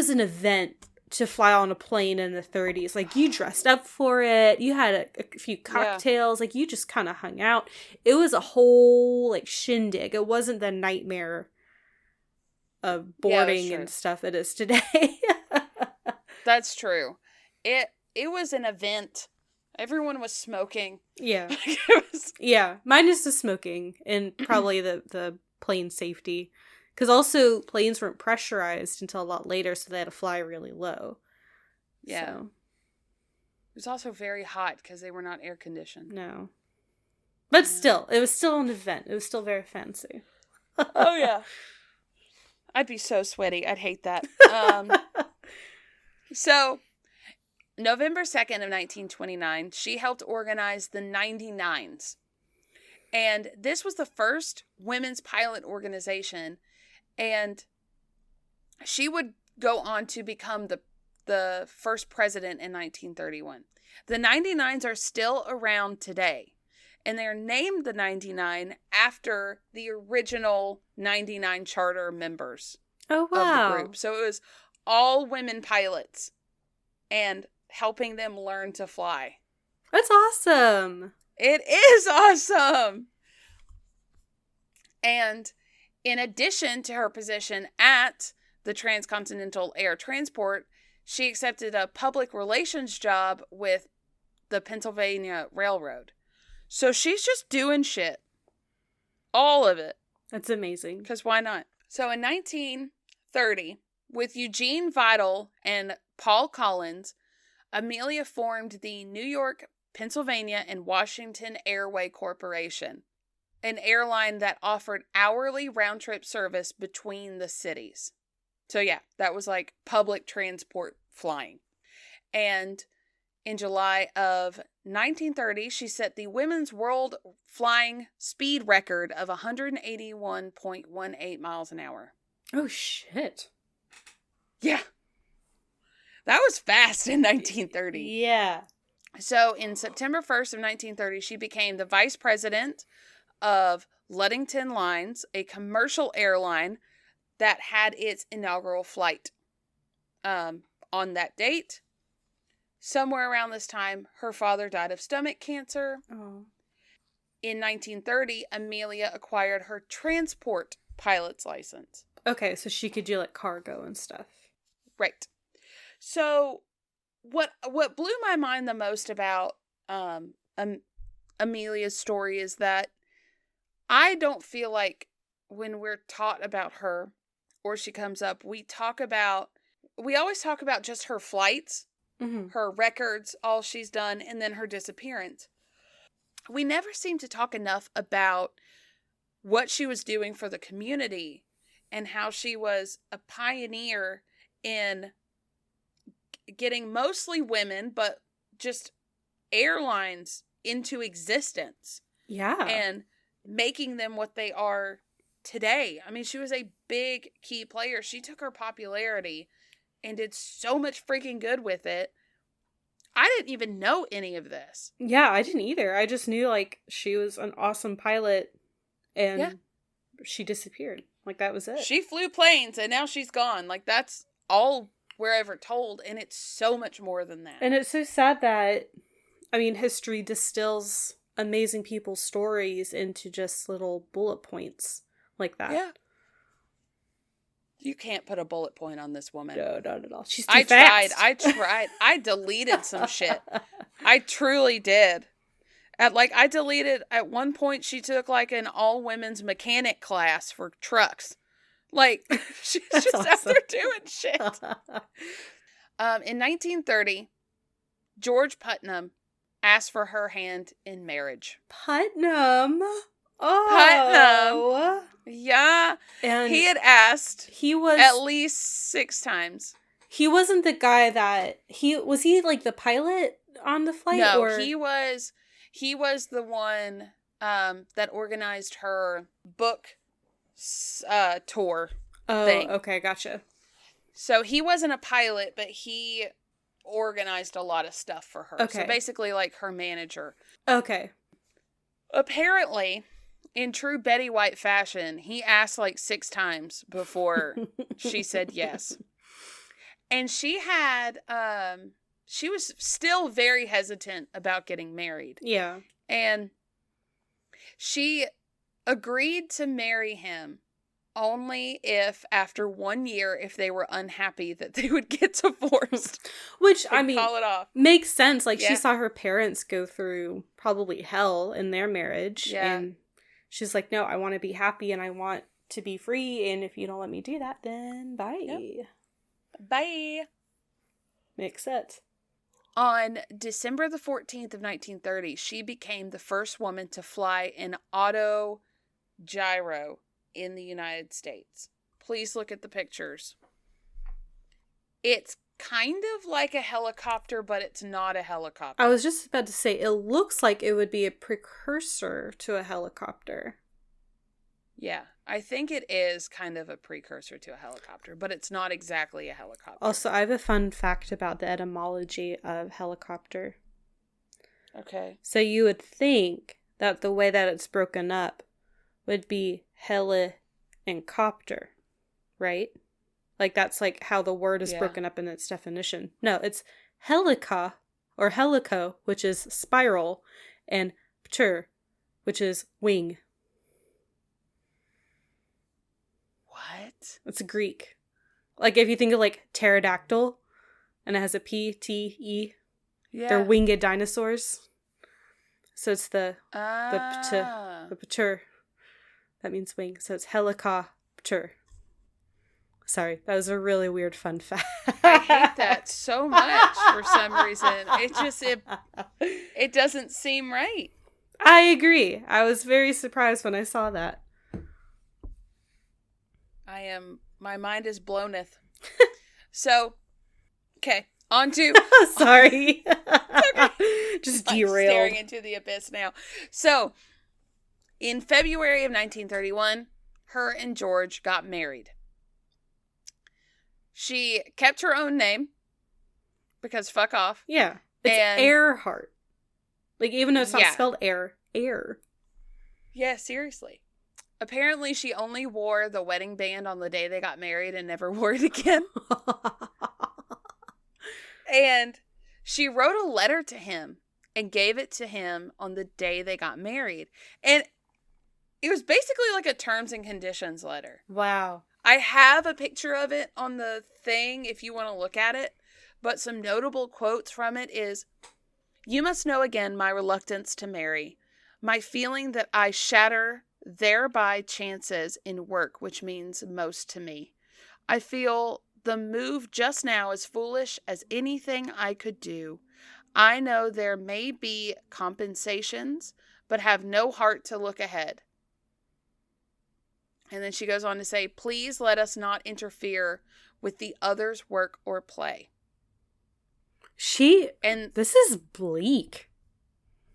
an event to fly on a plane in the 30s. Like, you dressed up for it. You had a few cocktails. Like, you just kind of hung out. It was a whole shindig. It wasn't the nightmare of boarding and stuff it is today. That's true. It was an event. Everyone was smoking. Yeah. Yeah. Minus the smoking and probably the plane safety. Because also planes weren't pressurized until a lot later, so they had to fly really low. Yeah. So. It was also very hot because they were not air conditioned. No. But still, it was still an event. It was still very fancy. Oh, yeah. I'd be so sweaty. I'd hate that. So, November 2nd of 1929, she helped organize the 99s. And this was the first women's pilot organization. And she would go on to become the first president in 1931. The 99s are still around today. And they're named the 99 after the original 99 charter members of the group. So it was all women pilots and helping them learn to fly. That's awesome. It is awesome. And in addition to her position at the transcontinental air transport, she accepted a public relations job with the Pennsylvania Railroad. So she's just doing shit. All of it. That's amazing. Because why not? So in 1930, with Eugene Vidal and Paul Collins, Amelia formed the New York, Pennsylvania, and Washington Airway Corporation, an airline that offered hourly round-trip service between the cities. So yeah, that was like public transport flying. And in July of 1930, she set the women's world flying speed record of 181.18 miles an hour. Oh, shit. Yeah. That was fast in 1930. Yeah. So in September 1st of 1930, she became the vice president of Ludington Lines, a commercial airline that had its inaugural flight. On that date, somewhere around this time, her father died of stomach cancer. Oh. In 1930, Amelia acquired her transport pilot's license. Okay, so she could do like cargo and stuff. Right. So what blew my mind the most about Amelia's story is that I don't feel like when we're taught about her or she comes up, we always talk about just her flights, her records, all she's done, and then her disappearance. We never seem to talk enough about what she was doing for the community and how she was a pioneer in getting mostly women, but just airlines into existence. Yeah. And making them what they are today. I mean, she was a big key player. She took her popularity and did so much freaking good with it. I didn't even know any of this. Yeah, I didn't either. I just knew, like, she was an awesome pilot and she disappeared. Like, that was it. She flew planes and now she's gone. Like, that's all we're ever told, and it's so much more than that. And it's so sad that, I mean, history distills amazing people's stories into just little bullet points like that. Yeah. You can't put a bullet point on this woman. No, not at all. She's too fast. I tried. I deleted some shit. I truly did. At one point she took like an all women's mechanic class for trucks. Like, she's just awesome. out there doing shit. In 1930, George Putnam asked for her hand in marriage. Putnam? Oh. Putnam. Yeah. And he had asked he was at least 6 times. He wasn't the guy that was he like the pilot on the flight? No, or? he was the one that organized her book tour thing. Okay, gotcha. So he wasn't a pilot, but he organized a lot of stuff for her. Okay. So basically like her manager. Okay. Apparently, in true Betty White fashion, he asked like 6 times before she said yes. And she was still very hesitant about getting married. Yeah. And she agreed to marry him only if after 1 year, if they were unhappy, that they would get divorced. Which, I mean, call it off. Makes sense. Like, she saw her parents go through probably hell in their marriage. Yeah. And she's like, no, I want to be happy and I want to be free. And if you don't let me do that, then bye. Yep. Bye. Makes sense. On December the 14th of 1930, she became the first woman to fly an auto gyro in the United States. Please look at the pictures. It's kind of like a helicopter, but it's not a helicopter. I was just about to say, it looks like it would be a precursor to a helicopter. Yeah, I think it is kind of a precursor to a helicopter, but it's not exactly a helicopter. Also, I have a fun fact about the etymology of helicopter. Okay. So you would think that the way that it's broken up would be heli and copter, right? Like, that's like how the word is broken up in its definition. No, it's helica or helico, which is spiral, and pter, which is wing. What? It's Greek. Like, if you think of, like, pterodactyl, and it has a P, T, E. Yeah. They're winged dinosaurs. So it's the pter. That means wing. So it's helicopter. Sorry, that was a really weird fun fact. I hate that so much for some reason. It doesn't seem right. I agree. I was very surprised when I saw that. My mind is blowneth. So, okay, on to... Sorry. Okay. Just derailed. Staring into the abyss now. So, in February of 1931, her and George got married. She kept her own name, because fuck off. Yeah. It's Earhart. Like, even though it's not spelled air. Yeah, seriously. Apparently, she only wore the wedding band on the day they got married and never wore it again. And she wrote a letter to him and gave it to him on the day they got married. And it was basically like a terms and conditions letter. Wow. I have a picture of it on the thing if you want to look at it. But some notable quotes from it is, "You must know again my reluctance to marry, my feeling that I shatter thereby chances in work which means most to me. I feel the move just now as foolish as anything I could do. I know there may be compensations, but have no heart to look ahead." And then she goes on to say, "Please let us not interfere with the other's work or play." This is bleak.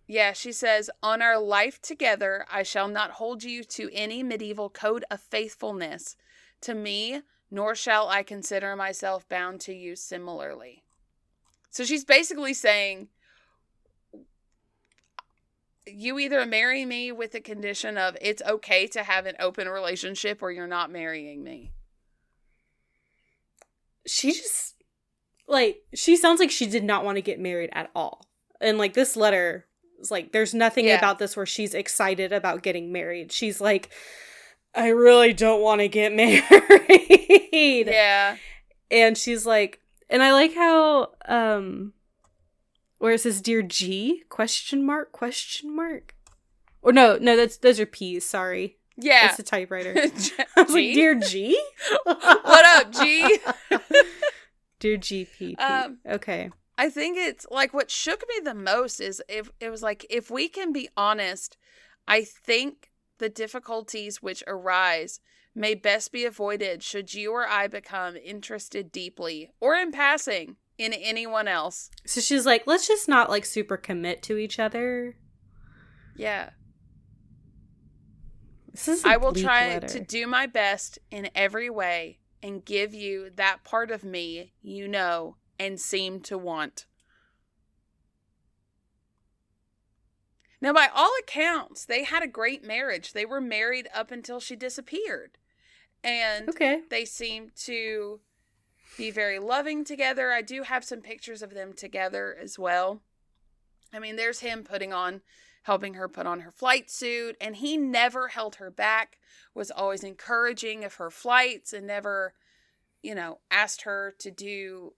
Yeah, she says, "On our life together, I shall not hold you to any medieval code of faithfulness to me, nor shall I consider myself bound to you similarly." So she's basically saying, you either marry me with the condition of it's okay to have an open relationship or you're not marrying me. She just, like, she sounds like she did not want to get married at all. And, like, this letter is like, there's nothing about this where she's excited about getting married. She's like, I really don't want to get married. Yeah. And she's like, and I like how, where it says, "Dear G?" ? Or no, those are P's, sorry. Yeah. It's a typewriter. I was like, "Dear G?" What up, G? Dear GP. Okay. I think it's like what shook me the most is if we can be honest, I think the difficulties which arise may best be avoided should you or I become interested deeply or in passing in anyone else. So she's like, let's just not like super commit to each other. Yeah. I will try to do my best in every way and give you that part of me you know and seem to want. Now, by all accounts, they had a great marriage. They were married up until she disappeared. And they seemed to be very loving together. I do have some pictures of them together as well. I mean, there's him helping her put on her flight suit, and he never held her back, was always encouraging of her flights and never, asked her to do,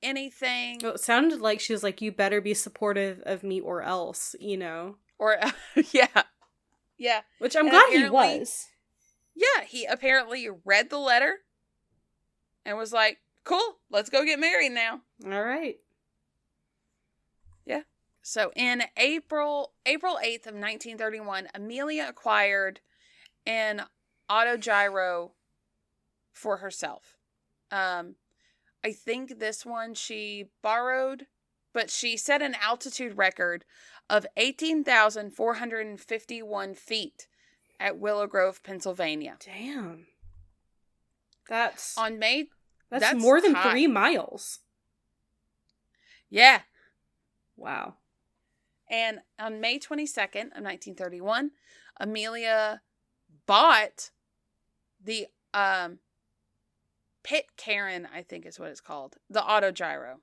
anything. Well, it sounded like she was like, you better be supportive of me or else, Or, yeah. Yeah. Which I'm glad he was. Yeah, he apparently read the letter and was like, cool, let's go get married now. All right. Yeah. So in April 8th of 1931, Amelia acquired an autogyro for herself. I think this one she borrowed, but she set an altitude record of 18,451 feet at Willow Grove, Pennsylvania. Damn. That's that's more than high. 3 miles. Yeah. Wow. And on May 22nd of 1931, Amelia bought the Pitcairn, I think is what it's called, the autogyro.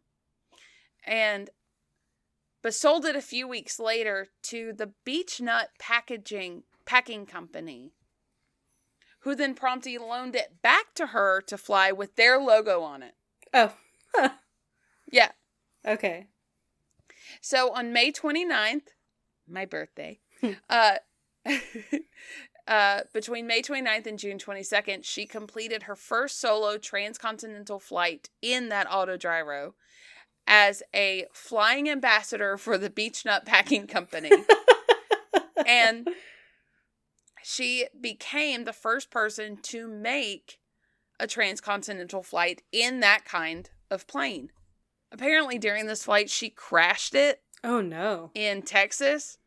But sold it a few weeks later to the Beechnut Packing Company, who then promptly loaned it back to her to fly with their logo on it. Oh. Huh. Yeah. Okay. So on May 29th, my birthday, between May 29th and June 22nd, she completed her first solo transcontinental flight in that autogyro as a flying ambassador for the Beach Nut Packing Company. And she became the first person to make a transcontinental flight in that kind of plane. Apparently, during this flight, she crashed it. Oh, no. In Texas,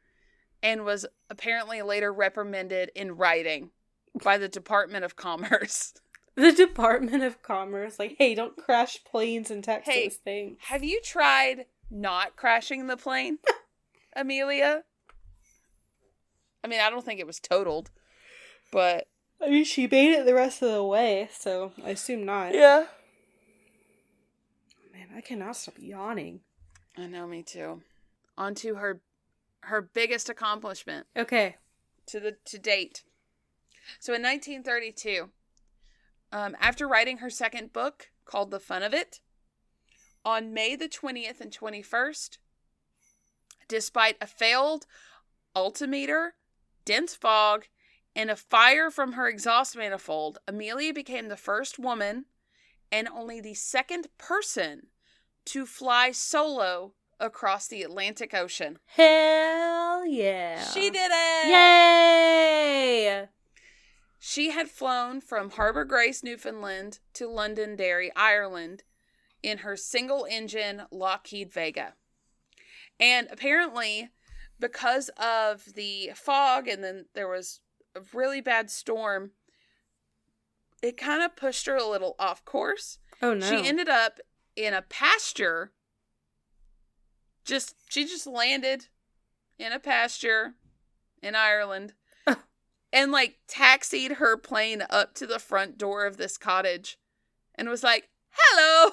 and was apparently later reprimanded in writing by the Department of Commerce. The Department of Commerce, like, hey, don't crash planes in Texas. Hey, thanks. Have you tried not crashing the plane, Amelia? I mean, I don't think it was totaled, but... I mean, she made it the rest of the way, so I assume not. Yeah. Man, I cannot stop yawning. I know, me too. On to her biggest accomplishment. Okay. To date. So in 1932, after writing her second book called The Fun of It, on May the 20th and 21st, despite a failed altimeter, dense fog, and a fire from her exhaust manifold, Amelia became the first woman and only the second person to fly solo across the Atlantic Ocean. Hell yeah. She did it! Yay! She had flown from Harbour Grace, Newfoundland to Londonderry, Ireland in her single-engine Lockheed Vega. And apparently, because of the fog and then there was a really bad storm, it kind of pushed her a little off course. Oh, no. She ended up in a pasture. She just landed in a pasture in Ireland and like taxied her plane up to the front door of this cottage and was like, "Hello."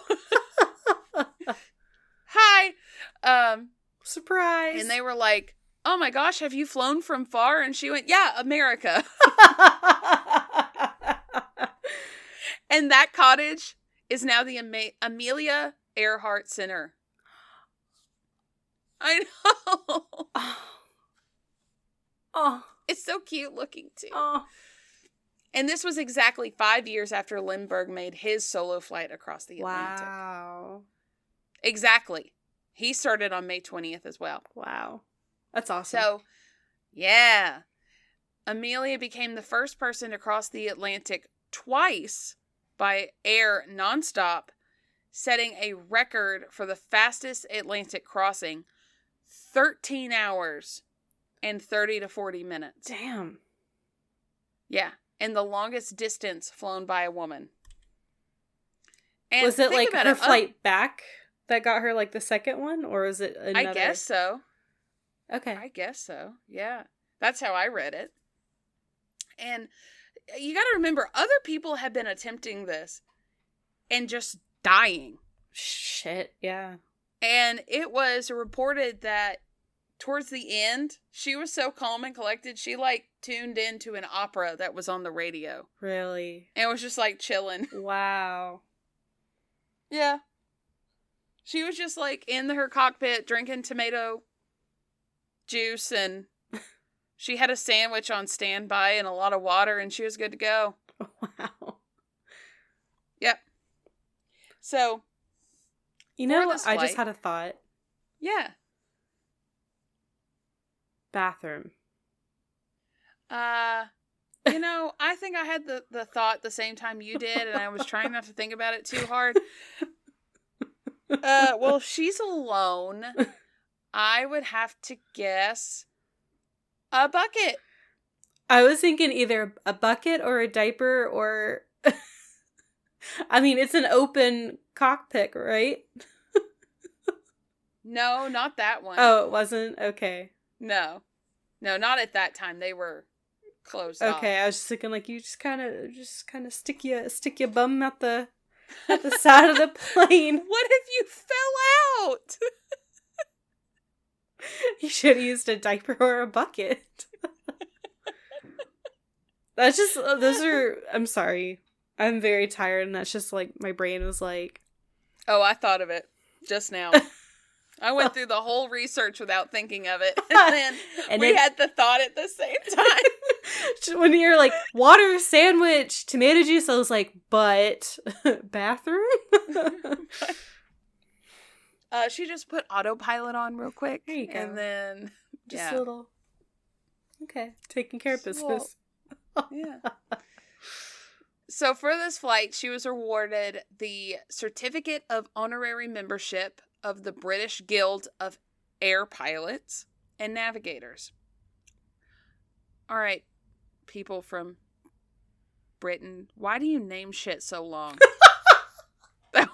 Hi. Surprise. And they were like, "Oh my gosh, have you flown from far?" And she went, "Yeah, America." And that cottage is now the Amelia Earhart Center. I know. Oh. It's so cute looking, too. Oh. And this was exactly 5 years after Lindbergh made his solo flight across the Atlantic. Wow. Exactly. He started on May 20th as well. Wow. That's awesome. So, yeah. Amelia became the first person to cross the Atlantic twice by air nonstop, setting a record for the fastest Atlantic crossing, 13 hours and 30 to 40 minutes. Damn. Yeah. And the longest distance flown by a woman. And was it like her flight back that got her like the second one? Or is it another? I guess so. Okay. I guess so. Yeah. That's how I read it. And you got to remember, other people have been attempting this and just dying. Shit, yeah. And it was reported that towards the end, she was so calm and collected, she like tuned into an opera that was on the radio. Really? And was just like chilling. Wow. Yeah. She was just like in her cockpit drinking tomato juice, and she had a sandwich on standby and a lot of water, and she was good to go. Wow. Yep. So, you know, I just had a thought. Yeah. Bathroom. You know, I think I had the thought the same time you did, and I was trying not to think about it too hard. Well, if she's alone, I would have to guess a bucket. I was thinking either a bucket or a diaper or... I mean, it's an open cockpit, right? No, not that one. Oh, it wasn't? Okay. No, not at that time. They were closed off. Okay, I was just thinking like you just kind of stick your bum at the side of the plane. What if you fell out? You should have used a diaper or a bucket. That's just, those are, I'm sorry. I'm very tired, and that's just like, my brain was like. Oh, I thought of it just now. I went through the whole research without thinking of it. And then we had the thought at the same time. When you're like, water, sandwich, tomato juice, I was like, but bathroom? She just put autopilot on real quick. There you go. And then, just a little, okay, taking care of business. Yeah. So for this flight, she was awarded the Certificate of Honorary Membership of the British Guild of Air Pilots and Navigators. All right, people from Britain, why do you name shit so long? That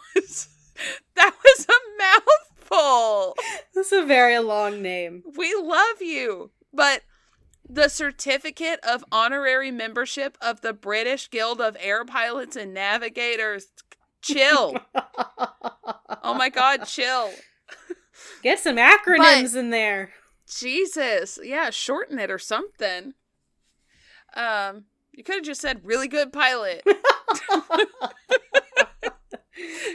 was a mouthful. This is a very long name. We love you, but the Certificate of Honorary Membership of the British Guild of Air Pilots and Navigators. Chill. Oh my God, chill. Get some acronyms in there. Jesus. Yeah, shorten it or something. You could have just said really good pilot.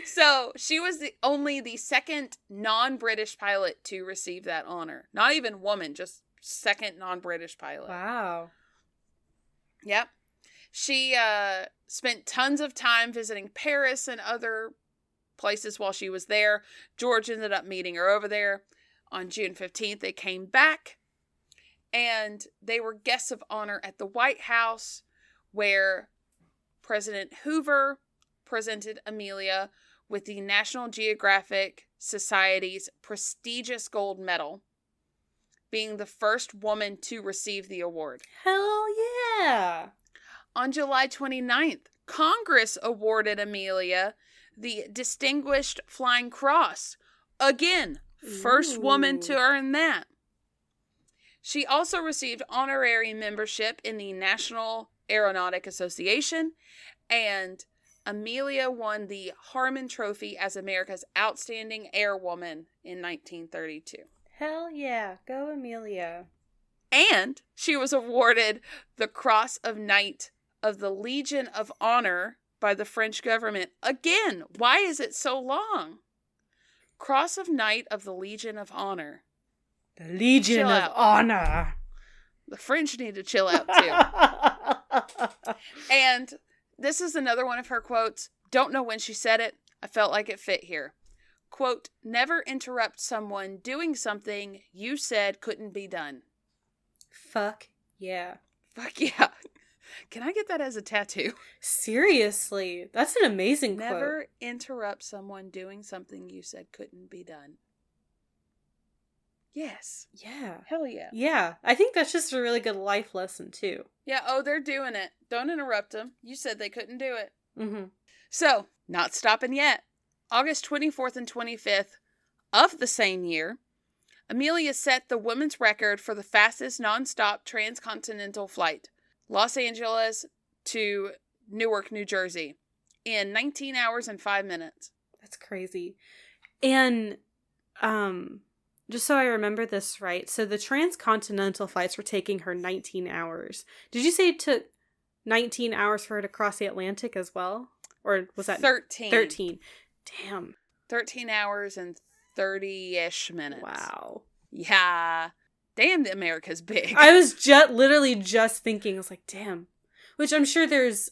So she was only the second non-British pilot to receive that honor. Not even woman, just second non-British pilot. Wow. Yep. She spent tons of time visiting Paris and other places while she was there. George ended up meeting her over there. On June 15th, they came back, and they were guests of honor at the White House, where President Hoover presented Amelia with the National Geographic Society's prestigious gold medal, being the first woman to receive the award. Hell yeah! On July 29th, Congress awarded Amelia the Distinguished Flying Cross. Again, first woman to earn that. She also received honorary membership in the National Aeronautic Association, and Amelia won the Harmon Trophy as America's Outstanding Airwoman in 1932. Hell yeah. Go Amelia. And she was awarded the Cross of Knight of the Legion of Honor by the French government. Again, why is it so long? Cross of Knight of the Legion of Honor. The Legion of Honor. The French need to chill out too. And this is another one of her quotes. Don't know when she said it. I felt like it fit here. Quote, never interrupt someone doing something you said couldn't be done. Fuck yeah. Fuck yeah. Can I get that as a tattoo? Seriously. That's an amazing quote. Never interrupt someone doing something you said couldn't be done. Yes. Yeah. Hell yeah. Yeah. I think that's just a really good life lesson too. Yeah. Oh, they're doing it. Don't interrupt them. You said they couldn't do it. Mm-hmm. So, not stopping yet. August 24th and 25th of the same year, Amelia set the women's record for the fastest nonstop transcontinental flight, Los Angeles to Newark, New Jersey, in 19 hours and 5 minutes. That's crazy. And, just so I remember this right, so the transcontinental flights were taking her 19 hours. Did you say it took 19 hours for her to cross the Atlantic as well? Or was that 13? 13. Damn. 13 hours and 30-ish minutes. Wow. Yeah. Damn, America's big. I was literally just thinking, I was like, damn. Which I'm sure there's,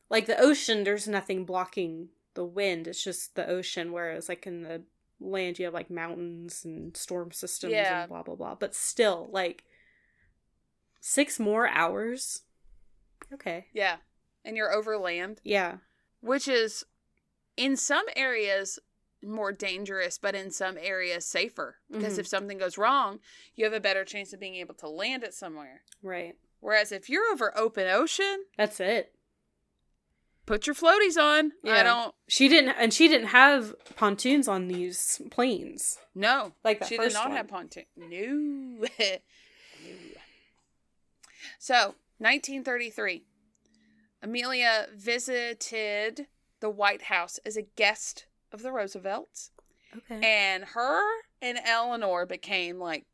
like the ocean, there's nothing blocking the wind. It's just the ocean, whereas like in the land you have like mountains and storm systems and blah, blah, blah. But still, like, 6 more hours? Okay. Yeah. And you're over land. Yeah. Which is, in some areas, more dangerous, but in some areas safer. Because if something goes wrong, you have a better chance of being able to land it somewhere. Right. Whereas if you're over open ocean, that's it. Put your floaties on. Yeah. She didn't have pontoons on these planes. No. Like that she first did not one. have pontoon. No. So, 1933. Amelia visited the White House as a guest of the Roosevelts. Okay. And her and Eleanor became like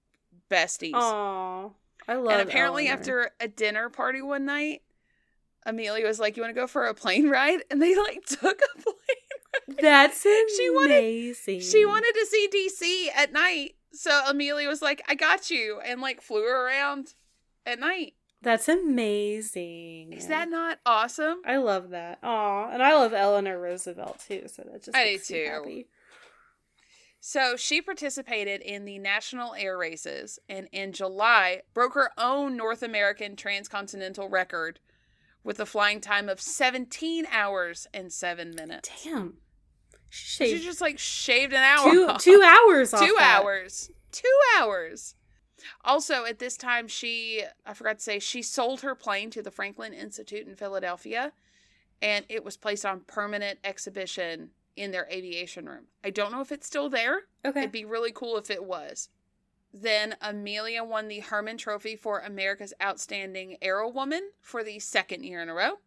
besties. Aww. I love And apparently Eleanor. after a dinner party one night, Amelia was like, you want to go for a plane ride? And they like took a plane ride. That's amazing. She wanted to see DC at night. So Amelia was like, I got you. And like flew her around at night. That's amazing. Is that not awesome? I love that. Aw, and I love Eleanor Roosevelt too, so that just makes me happy. So she participated in the national air races and in July broke her own North American transcontinental record with a flying time of 17 hours and 7 minutes. Damn. She just like shaved an hour off. 2 hours off. 2 hours. 2 hours. Also, at this time, I forgot to say, she sold her plane to the Franklin Institute in Philadelphia, and it was placed on permanent exhibition in their aviation room. I don't know if it's still there. Okay. It'd be really cool if it was. Then Amelia won the Herman Trophy for America's Outstanding Aerowoman for the second year in a row.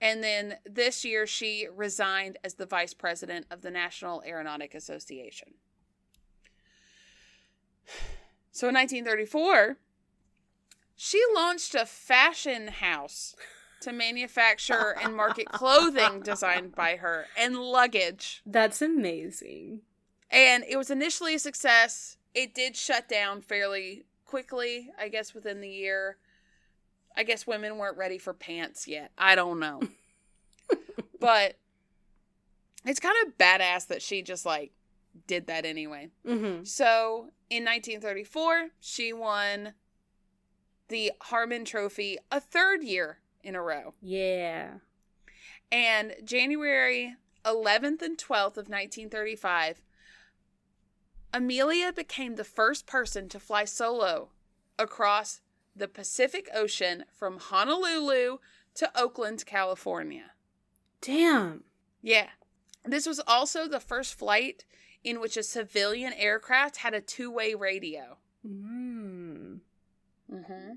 And then this year, she resigned as the vice president of the National Aeronautic Association. So in 1934, she launched a fashion house to manufacture and market clothing designed by her and luggage. That's amazing. And it was initially a success. It did shut down fairly quickly, I guess, within the year. I guess women weren't ready for pants yet. I don't know. But it's kind of badass that she just, like, did that anyway. Mm-hmm. So in 1934, she won the Harmon Trophy a third year in a row. Yeah. And January 11th and 12th of 1935, Amelia became the first person to fly solo across the Pacific Ocean from Honolulu to Oakland, California. Damn. Yeah. This was also the first flight in which a civilian aircraft had a two-way radio. Mm. Mm-hmm.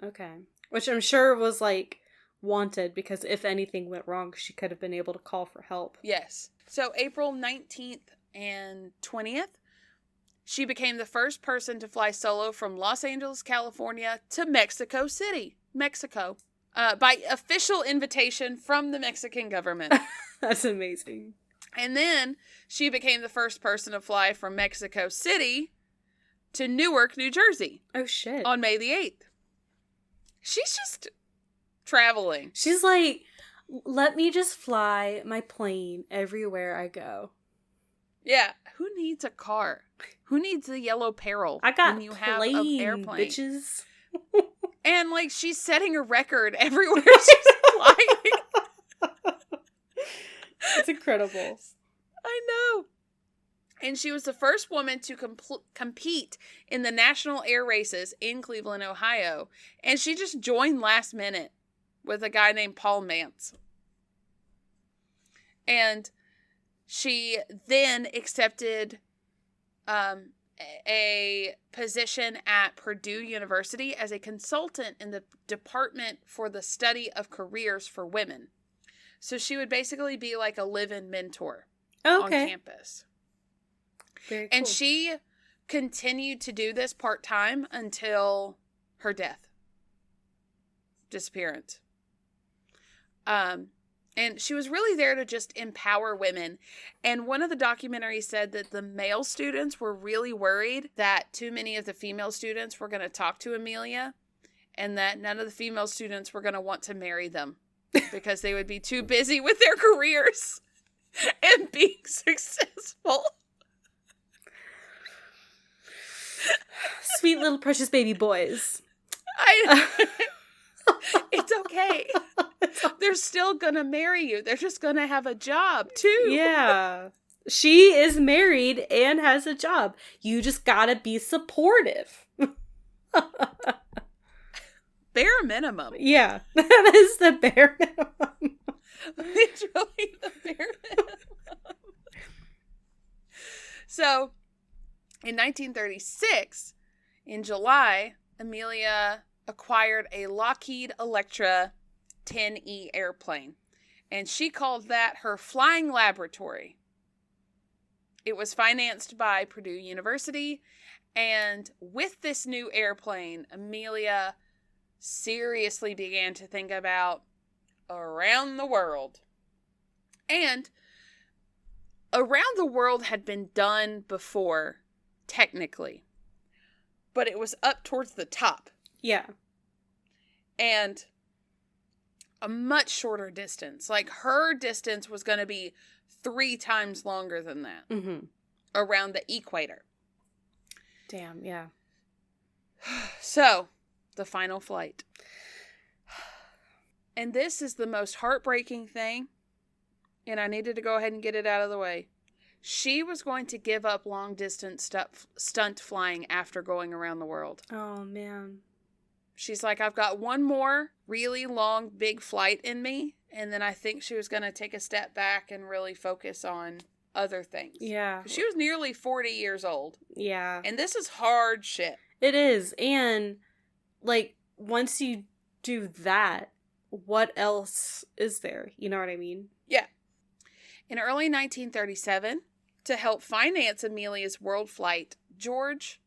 Okay. Which I'm sure was, like, wanted, because if anything went wrong, she could have been able to call for help. Yes. So April 19th and 20th, she became the first person to fly solo from Los Angeles, California to Mexico City, Mexico, by official invitation from the Mexican government. That's amazing. And then she became the first person to fly from Mexico City to Newark, New Jersey. Oh, shit. On May the 8th. She's just traveling. She's like, let me just fly my plane everywhere I go. Yeah. Who needs a car? Who needs the yellow peril? I got when you have an airplane, bitches. And like she's setting a record everywhere she's flying. It's incredible. I know. And she was the first woman to compete in the national air races in Cleveland, Ohio. And she just joined last minute with a guy named Paul Mance. And she then accepted a position at Purdue University as a consultant in the Department for the Study of Careers for Women. So she would basically be like a live-in mentor on campus. Very cool. And she continued to do this part-time until her death. Disappearance. And she was really there to just empower women. And one of the documentaries said that the male students were really worried that too many of the female students were going to talk to Amelia and that none of the female students were going to want to marry them because they would be too busy with their careers and being successful. Sweet little precious baby boys. It's okay. They're still gonna marry you. They're just gonna have a job too. Yeah. She is married and has a job. You just gotta be supportive. Bare minimum. Yeah. That is the bare minimum. Literally the bare minimum. So, in 1936, in July, Amelia acquired a Lockheed Electra 10E airplane, and she called that her flying laboratory. It was financed by Purdue University, and with this new airplane, Amelia seriously began to think about around the world. And around the world had been done before, technically, but it was up towards the top. Yeah. And a much shorter distance. Like, her distance was going to be 3 times longer than that. Mm-hmm. Around the equator. Damn, yeah. So, the final flight. And this is the most heartbreaking thing, and I needed to go ahead and get it out of the way. She was going to give up long-distance stunt flying after going around the world. Oh, man. She's like, I've got one more really long, big flight in me, and then I think she was going to take a step back and really focus on other things. Yeah. She was nearly 40 years old. Yeah. And this is hard shit. It is. And, like, once you do that, what else is there? You know what I mean? Yeah. In early 1937, to help finance Amelia's world flight, George,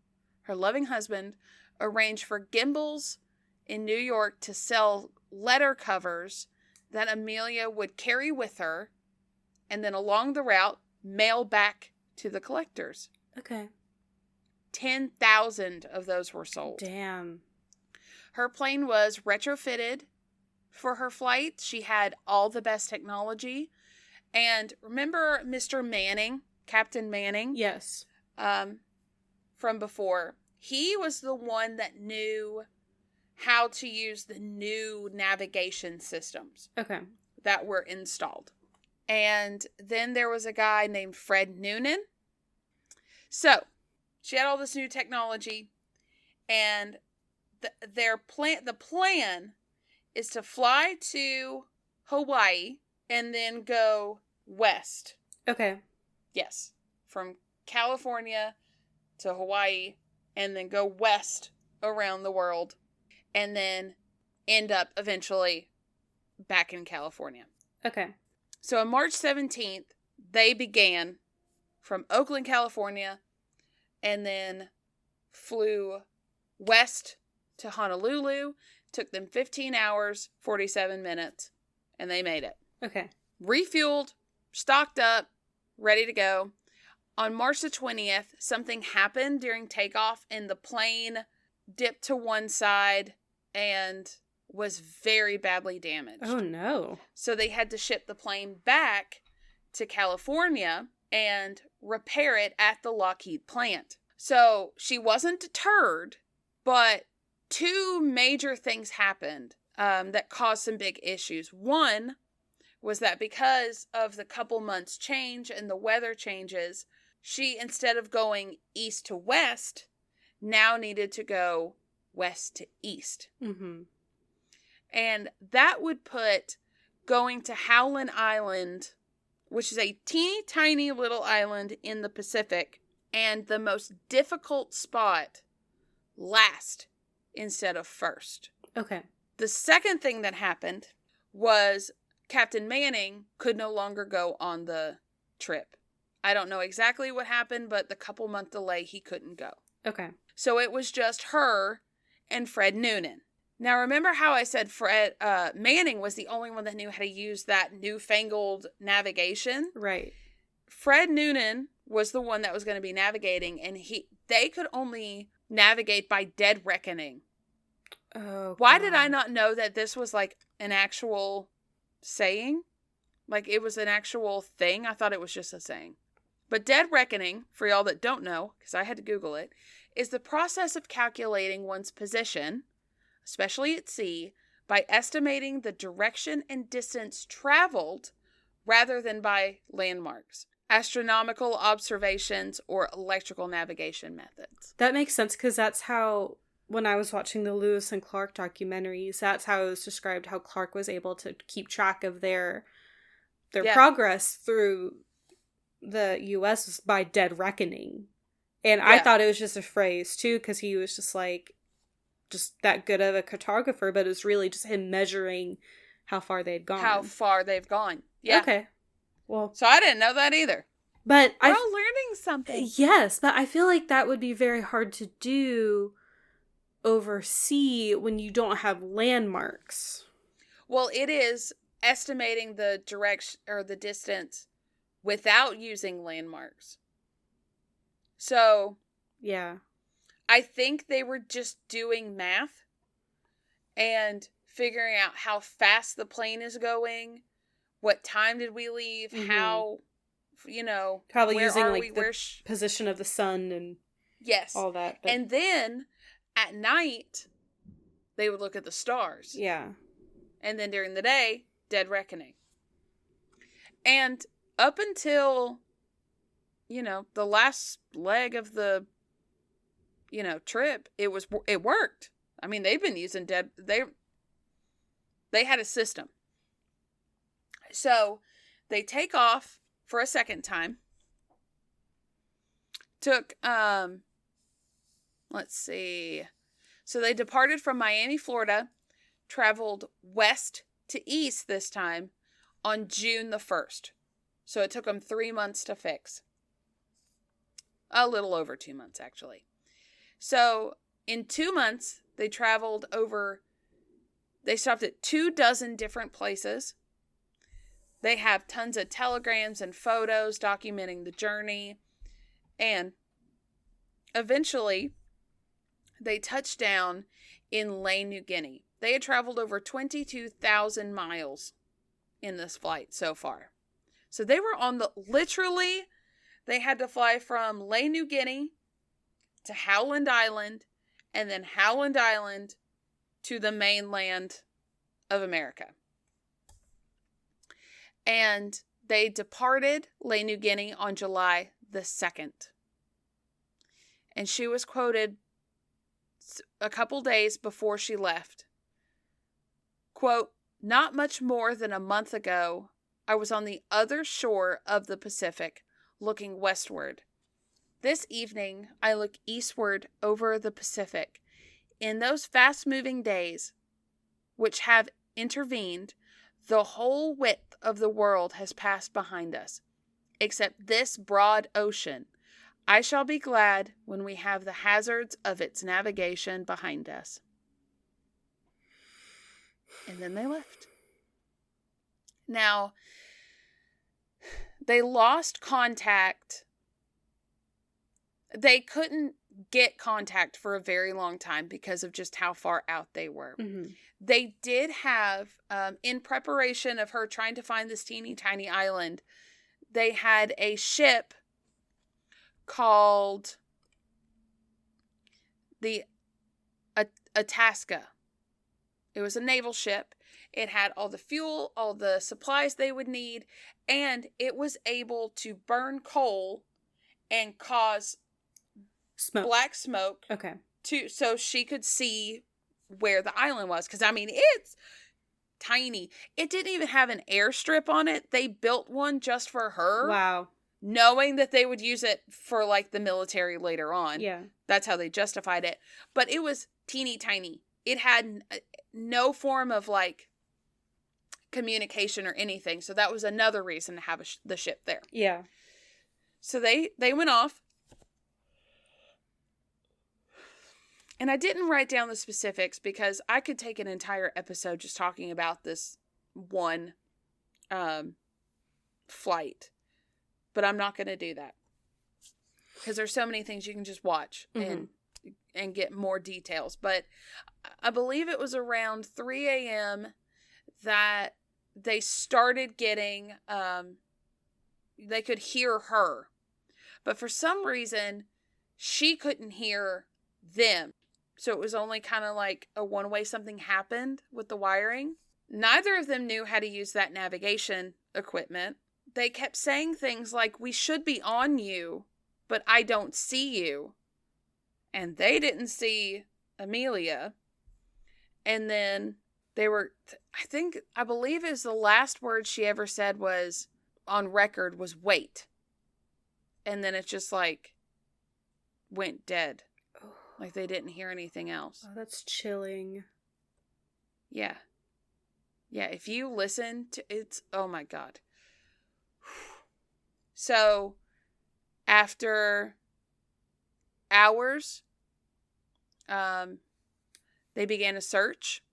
her loving husband, arranged for gimbals in New York to sell letter covers that Amelia would carry with her, and then along the route, mail back to the collectors. Okay. 10,000 of those were sold. Damn. Her plane was retrofitted for her flight. She had all the best technology. And remember Mr. Manning, Captain Manning? Yes. From before. He was the one that knew how to use the new navigation systems. Okay. That were installed. And then there was a guy named Fred Noonan. So, she had all this new technology, and the plan is to fly to Hawaii and then go west. Okay. Yes. From California to Hawaii, and then go west around the world, and then end up eventually back in California. Okay. So on March 17th, they began from Oakland, California, and then flew west to Honolulu. Took them 15 hours, 47 minutes, and they made it. Okay. Refueled, stocked up, ready to go. On March the 20th, something happened during takeoff, and the plane dipped to one side and was very badly damaged. Oh, no. So they had to ship the plane back to California and repair it at the Lockheed plant. So she wasn't deterred, but 2 major things happened that caused some big issues. One was that because of the couple months change and the weather changes, she, instead of going east to west, now needed to go west to east. Mm-hmm. And that would put going to Howland Island, which is a teeny tiny little island in the Pacific, and the most difficult spot, last instead of first. Okay. The second thing that happened was Captain Manning could no longer go on the trip. I don't know exactly what happened, but the couple month delay, he couldn't go. Okay. So it was just her and Fred Noonan. Now, remember how I said Fred Manning was the only one that knew how to use that newfangled navigation? Right. Fred Noonan was the one that was going to be navigating, and they could only navigate by dead reckoning. Oh, why did I not know that this was like an actual saying? Like it was an actual thing? I thought it was just a saying. But dead reckoning, for y'all that don't know, because I had to Google it, is the process of calculating one's position, especially at sea, by estimating the direction and distance traveled rather than by landmarks, astronomical observations, or electrical navigation methods. That makes sense, because that's how, when I was watching the Lewis and Clark documentaries, that's how it was described, how Clark was able to keep track of their progress through the U.S. was by dead reckoning. And I thought it was just a phrase, too, because he was just that good of a cartographer, but it was really just him measuring how far they'd gone. How far they've gone. Yeah. Okay. Well, so I didn't know that either. But we're all learning something. Yes, but I feel like that would be very hard to do oversee when you don't have landmarks? Well, it is estimating the direction or the distance without using landmarks. So, yeah. I think they were just doing math and figuring out how fast the plane is going, what time did we leave, how, probably where using are like we, the position of the sun and all that. But... And then at night, they would look at the stars. Yeah. And then during the day, dead reckoning. And up until, the last leg of the, trip, it worked. I mean, they've been using they had a system. So they take off for a second time. Took, let's see. So they departed from Miami, Florida, traveled west to east this time on June the 1st. So it took them 3 months to fix. A little over 2 months, actually. So in 2 months, they traveled they stopped at 24 different places. They have tons of telegrams and photos documenting the journey. And eventually, they touched down in Illequippedhistory, New Guinea. They had traveled over 22,000 miles in this flight so far. So they were literally, they had to fly from Illequippedhistory, New Guinea to Howland Island, and then Howland Island to the mainland of America. And they departed Illequippedhistory, New Guinea on July the 2nd. And she was quoted a couple days before she left. Quote, "Not much more than a month ago, I was on the other shore of the Pacific, looking westward. This evening, I look eastward over the Pacific. In those fast-moving days, which have intervened, the whole width of the world has passed behind us, except this broad ocean. I shall be glad when we have the hazards of its navigation behind us." And then they left. Now, they lost contact. They couldn't get contact for a very long time because of just how far out they were. Mm-hmm. They did have, in preparation of her trying to find this teeny tiny island, they had a ship called the Itasca. It was a naval ship. It had all the fuel, all the supplies they would need, and it was able to burn coal and cause black smoke. Okay. So she could see where the island was. Because, I mean, it's tiny. It didn't even have an airstrip on it. They built one just for her. Wow. Knowing that they would use it for, like, the military later on. Yeah. That's how they justified it. But it was teeny tiny. It had no form of, like, communication or anything. So that was another reason to have the ship there. Yeah. So they went off. And I didn't write down the specifics because I could take an entire episode just talking about this one flight. But I'm not going to do that. Because there's so many things you can just watch and get more details. But I believe it was around 3 a.m. that they started getting, they could hear her. But for some reason, she couldn't hear them. So it was only kind of like a one-way something happened with the wiring. Neither of them knew how to use that navigation equipment. They kept saying things like, "We should be on you, but I don't see you." And they didn't see Amelia. And then they were, I believe it was the last word she ever said was, on record, was "wait." And then it just like went dead. Like they didn't hear anything else. Oh, that's chilling. Yeah. Yeah, if you listen to it's, oh my God. So, after hours, They began a search.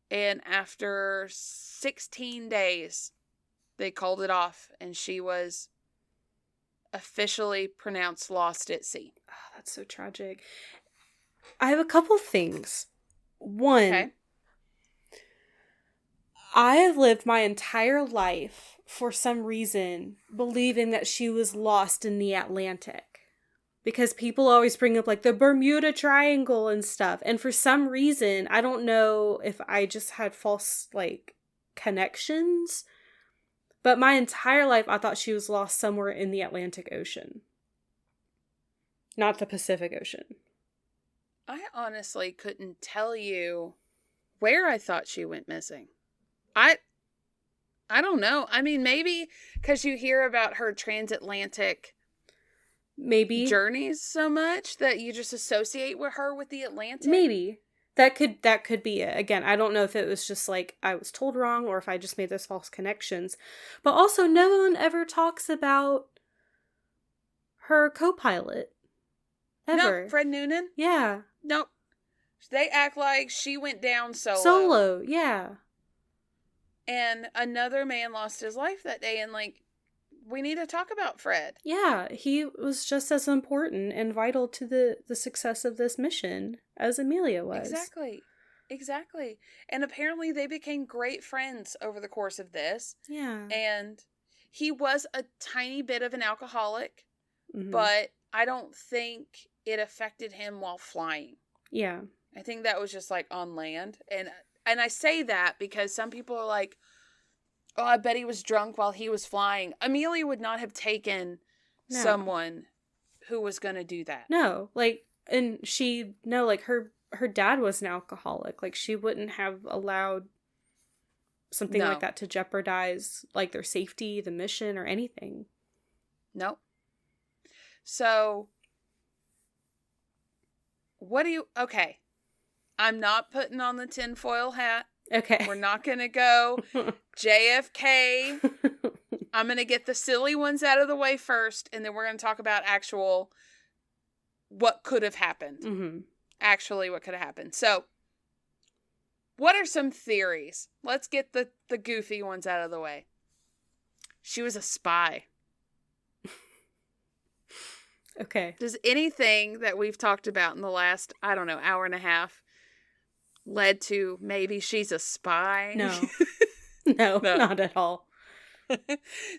And after 16 days, they called it off. And she was officially pronounced lost at sea. Oh, that's so tragic. I have a couple things. One, okay. I have lived my entire life, for some reason, believing that she was lost in the Atlantic. Because people always bring up, like, the Bermuda Triangle and stuff. And for some reason, I don't know if I just had false, like, connections. But my entire life, I thought she was lost somewhere in the Atlantic Ocean. Not the Pacific Ocean. I honestly couldn't tell you where I thought she went missing. I don't know. I mean, maybe because you hear about her transatlantic journeys so much that you just associate with her with the Atlantic. Maybe. That could be it. Again, I don't know if it was just like I was told wrong or if I just made those false connections. But also, no one ever talks about her co-pilot. Ever. No, Fred Noonan? Yeah. Nope. They act like she went down solo. Solo, yeah. And another man lost his life that day, and, like, we need to talk about Fred. Yeah, he was just as important and vital to the success of this mission as Amelia was. Exactly. And apparently they became great friends over the course of this. Yeah. And he was a tiny bit of an alcoholic, but I don't think it affected him while flying. Yeah. I think that was just, like, on land. And I say that because some people are like, oh, I bet he was drunk while he was flying. Amelia would not have taken someone who was going to do that. No, like, and her dad was an alcoholic. Like, she wouldn't have allowed something like that to jeopardize, like, their safety, the mission, or anything. Nope. So, okay. I'm not putting on the tinfoil hat. Okay. We're not going to go JFK. I'm going to get the silly ones out of the way first, and then we're going to talk about what could have happened. Mm-hmm. Actually, what could have happened. So, what are some theories? Let's get the goofy ones out of the way. She was a spy. Okay. Does anything that we've talked about in the last, I don't know, hour and a half led to maybe she's a spy? No. No, not at all.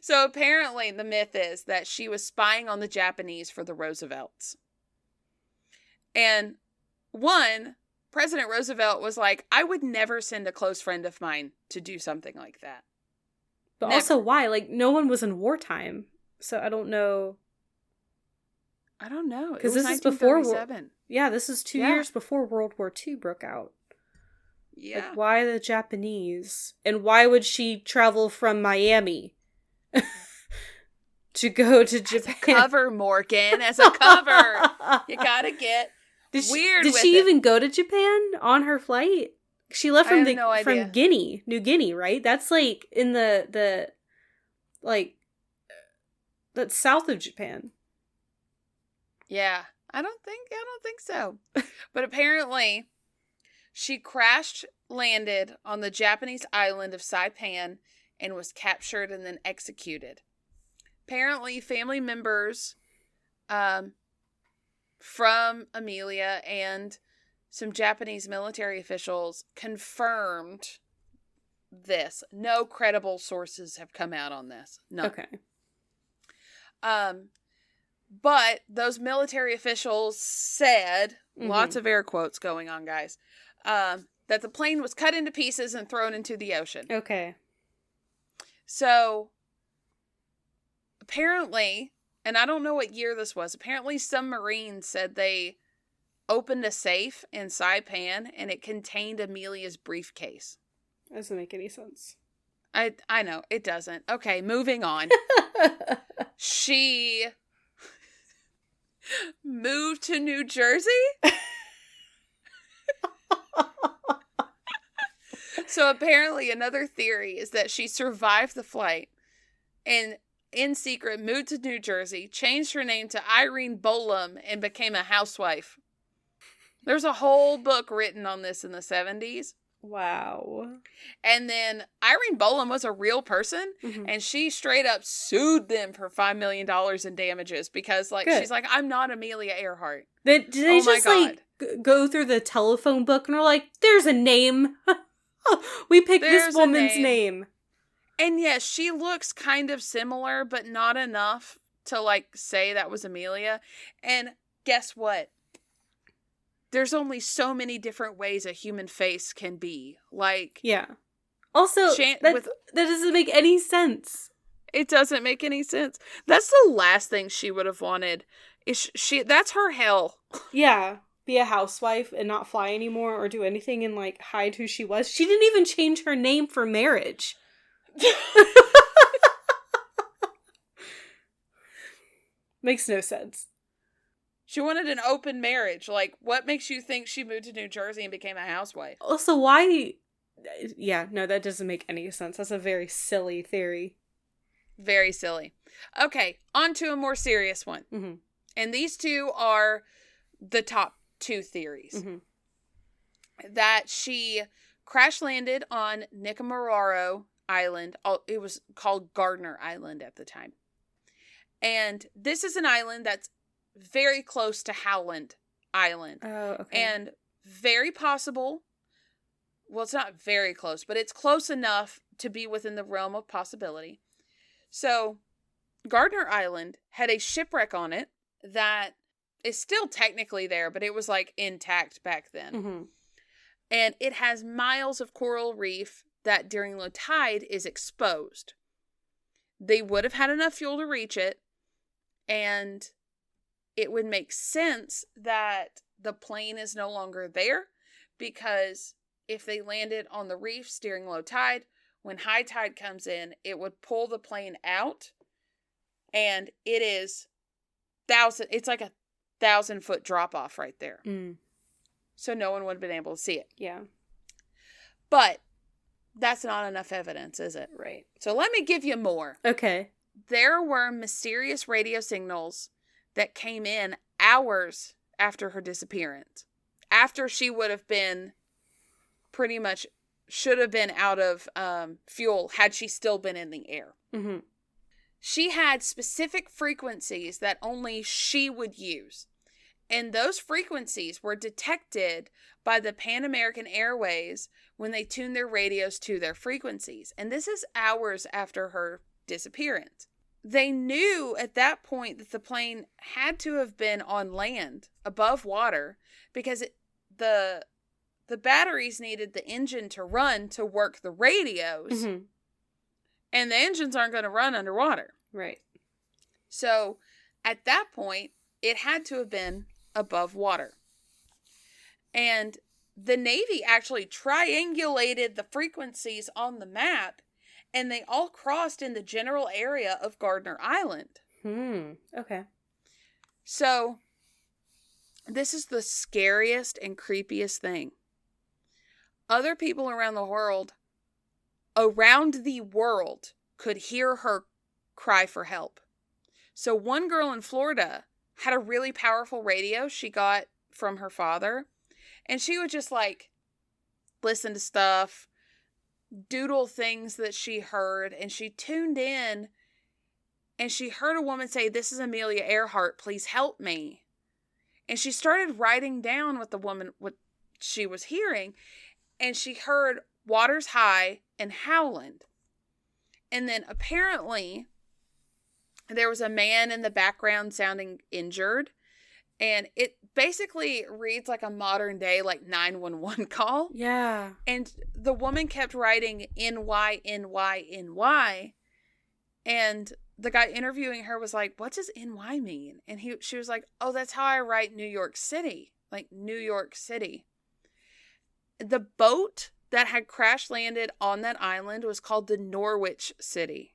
So apparently the myth is that she was spying on the Japanese for the Roosevelts. And President Roosevelt was like, I would never send a close friend of mine to do something like that. But never. Also, why? Like, no one was in wartime. So I don't know. Because this is before. Yeah, this is 2 years before World War II broke out. Yeah. Like, why the Japanese? And why would she travel from Miami to go to Japan? As a cover, Morgan. As a cover. You gotta get weird Did she even go to Japan on her flight? She left from from Guinea, New Guinea, right? That's like in the that's south of Japan. Yeah. I don't think so. But apparently she landed on the Japanese island of Saipan and was captured and then executed. Apparently, family members from Amelia and some Japanese military officials confirmed this. No credible sources have come out on this. No. Okay. But those military officials said, lots of air quotes going on, guys, that the plane was cut into pieces and thrown into the ocean. Okay. So, apparently, and I don't know what year this was, apparently some Marines said they opened a safe in Saipan and it contained Amelia's briefcase. That doesn't make any sense. I know, it doesn't. Okay, moving on. She moved to New Jersey? So apparently another theory is that she survived the flight and in secret moved to New Jersey, changed her name to Irene Bolam, and became a housewife. There's a whole book written on this in the 70s. Wow. And then Irene Bolam was a real person, and she straight up sued them for $5 million in damages because, like, she's like, I'm not Amelia Earhart. Did they just, like, go through the telephone book and were like, there's a name. We picked this woman's name. And yes, she looks kind of similar, but not enough to, like, say that was Amelia. And guess what? There's only so many different ways a human face can be. Like, yeah. Also, that doesn't make any sense. It doesn't make any sense. That's the last thing she would have wanted. That's her hell. Yeah. Be a housewife and not fly anymore or do anything and, like, hide who she was. She didn't even change her name for marriage. Makes no sense. She wanted an open marriage. Like, what makes you think she moved to New Jersey and became a housewife? Also, why? Yeah, no, that doesn't make any sense. That's a very silly theory. Very silly. Okay, on to a more serious one. Mm-hmm. And these two are the top two theories. That she crash landed on Nicomararo Island. It was called Gardner Island at the time. And this is an island that's very close to Howland Island. Oh, okay. And very possible, well, it's not very close, but it's close enough to be within the realm of possibility. So, Gardner Island had a shipwreck on it that is still technically there, but it was, like, intact back then. And it has miles of coral reef that during low tide is exposed. They would have had enough fuel to reach it, and it would make sense that the plane is no longer there, because if they landed on the reefs during low tide, when high tide comes in, it would pull the plane out, and it's like 1,000-foot drop off right there. So no one would have been able to see it. Yeah. But that's not enough evidence, is it? Right. So let me give you more. Okay. There were mysterious radio signals that came in hours after her disappearance. After she would have been pretty much, should have been out of fuel had she still been in the air. She had specific frequencies that only she would use. And those frequencies were detected by the Pan American Airways when they tuned their radios to their frequencies. And this is hours after her disappearance. They knew at that point that the plane had to have been on land, above water, because the batteries needed the engine to run to work the radios. And the engines aren't going to run underwater. Right. So, at that point, it had to have been above water. And the Navy actually triangulated the frequencies on the map, and they all crossed in the general area of Gardner Island. Okay. So, this is the scariest and creepiest thing. Other people around the world could hear her cry for help. So one girl in Florida had a really powerful radio she got from her father, and she would just, like, listen to stuff, doodle things that she heard, and she tuned in, and she heard a woman say, "This is Amelia Earhart, please help me." And she started writing down what she was hearing, and she heard "Waters High" and "Howland." And then apparently there was a man in the background sounding injured, and it basically reads like a modern day, like, 911 call. Yeah. And the woman kept writing NY, NY, NY, and the guy interviewing her was like, "What does NY mean?" And she was like, "Oh, that's how I write New York City, like New York City." The boat that had crash landed on that island was called the Norwich City.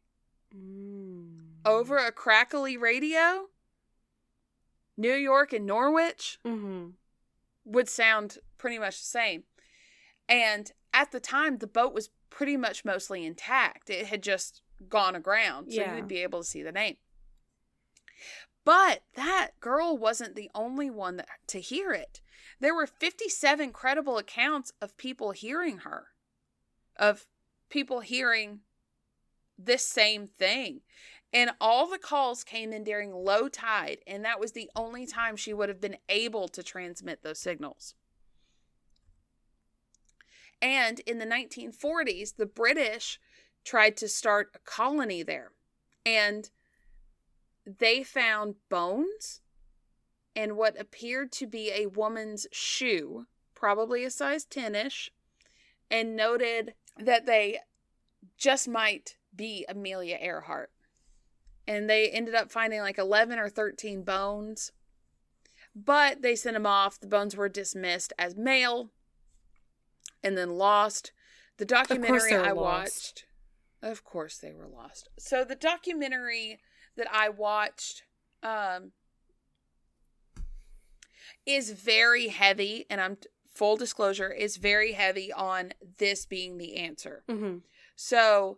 Over a crackly radio, New York and Norwich would sound pretty much the same. And at the time, the boat was pretty much mostly intact. It had just gone aground, so you would be able to see the name. But that girl wasn't the only one to hear it. There were 57 credible accounts of people hearing her, of people hearing this same thing. And all the calls came in during low tide, and that was the only time she would have been able to transmit those signals. And in the 1940s, the British tried to start a colony there. And they found bones and what appeared to be a woman's shoe, probably a size 10-ish, and noted that they just might be Amelia Earhart. And they ended up finding like 11 or 13 bones. But they sent them off. The bones were dismissed as male and then lost. The documentary I watched... Of course they were lost. So the documentary that I watched is very heavy, and I'm full disclosure, is very heavy on this being the answer. Mm-hmm. So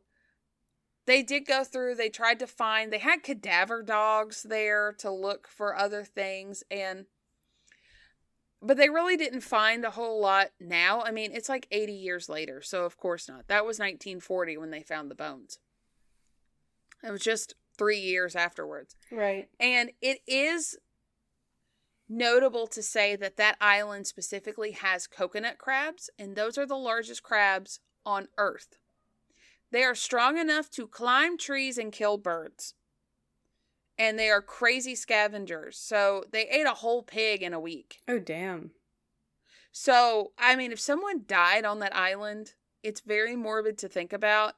they did go through, they tried to find, they had cadaver dogs there to look for other things, but they really didn't find a whole lot now. I mean, it's like 80 years later, so of course not. That was 1940 when they found the bones. It was just 3 years afterwards. Right. And it is notable to say that that island specifically has coconut crabs, and those are the largest crabs on Earth. They are strong enough to climb trees and kill birds. And they are crazy scavengers. So they ate a whole pig in a week. Oh, damn. So, I mean, if someone died on that island, it's very morbid to think about.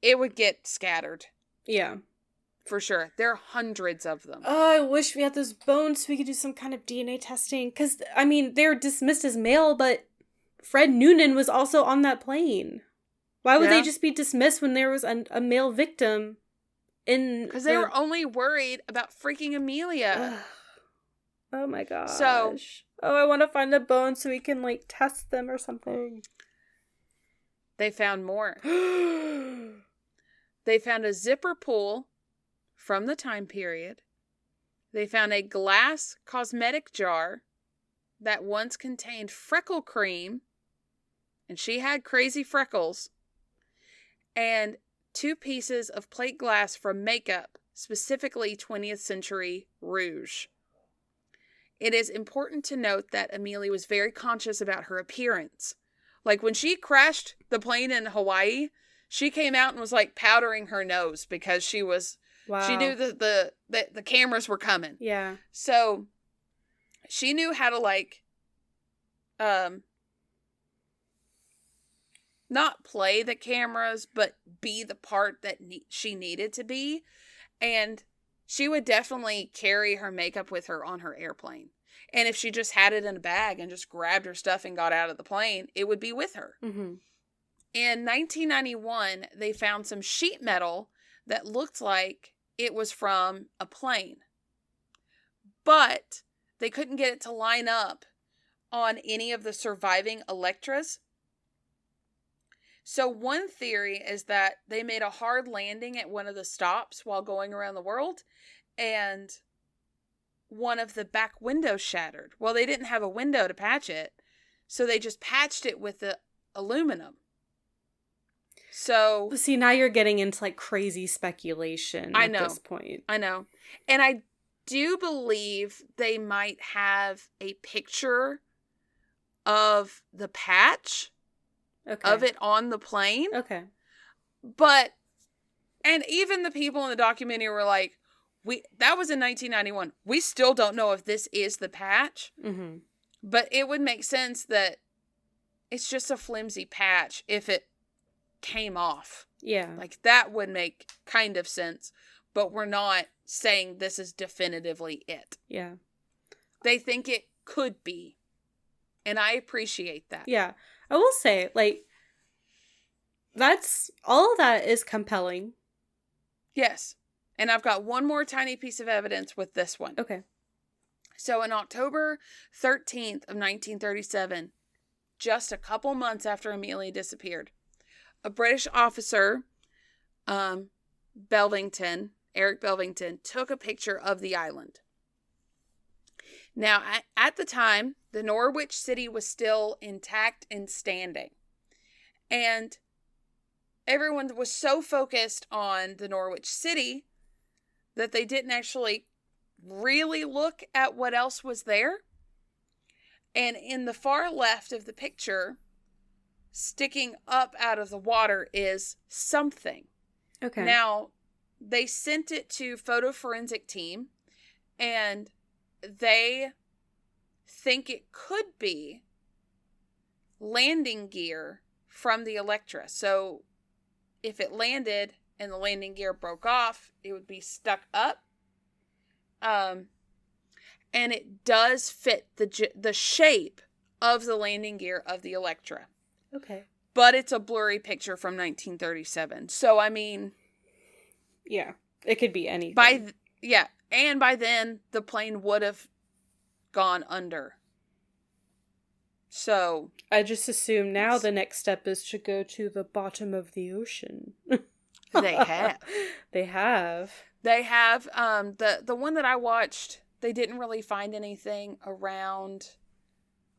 It would get scattered. Yeah. For sure. There are hundreds of them. Oh, I wish we had those bones so we could do some kind of DNA testing. Because, I mean, they're dismissed as male, but Fred Noonan was also on that plane. Why would they just be dismissed when there was a male victim in... Because they were only worried about freaking Amelia. Oh my gosh. So... Oh, I want to find the bones so we can, like, test them or something. They found more. They found a zipper pull from the time period. They found a glass cosmetic jar that once contained freckle cream, and she had crazy freckles, and 2 pieces of plate glass from makeup, specifically 20th century rouge. It is important to note that Amelia was very conscious about her appearance. Like when she crashed the plane in Hawaii, she came out and was like powdering her nose because she was... Wow. She knew that the cameras were coming. Yeah. So she knew how to like not play the cameras, but be the part that she needed to be. And she would definitely carry her makeup with her on her airplane. And if she just had it in a bag and just grabbed her stuff and got out of the plane, it would be with her. Mm-hmm. In 1991, they found some sheet metal that looked like it was from a plane. But they couldn't get it to line up on any of the surviving Electras. So one theory is that they made a hard landing at one of the stops while going around the world, and one of the back windows shattered. Well, they didn't have a window to patch it, so they just patched it with the aluminum. So... See, now you're getting into, like, crazy speculation at this point. I know. And I do believe they might have a picture of the patch of it on the plane. Okay. But, and even the people in the documentary were like, that was in 1991. We still don't know if this is the patch. Mm-hmm. But it would make sense that it's just a flimsy patch if it came off. Yeah. Like, that would make kind of sense. But we're not saying this is definitively it. Yeah. They think it could be. And I appreciate that. Yeah. I will say, like, all of that is compelling. Yes. And I've got one more tiny piece of evidence with this one. Okay. So on October 13th of 1937, just a couple months after Amelia disappeared, a British officer, Belvington, Eric Belvington, took a picture of the island. Now, at the time, the Norwich city was still intact and standing. And everyone was so focused on the Norwich city that they didn't actually really look at what else was there. And in the far left of the picture, sticking up out of the water is something. Okay. Now, they sent it to photo forensic team, and they think it could be landing gear from the Electra. So if it landed and the landing gear broke off, it would be stuck up. And it does fit the shape of the landing gear of the Electra. Okay. But it's a blurry picture from 1937. So, I mean... Yeah. It could be anything. And by then, the plane would have gone under. So... I just assume now the next step is to go to the bottom of the ocean. They have. They have. They have. The one that I watched, they didn't really find anything around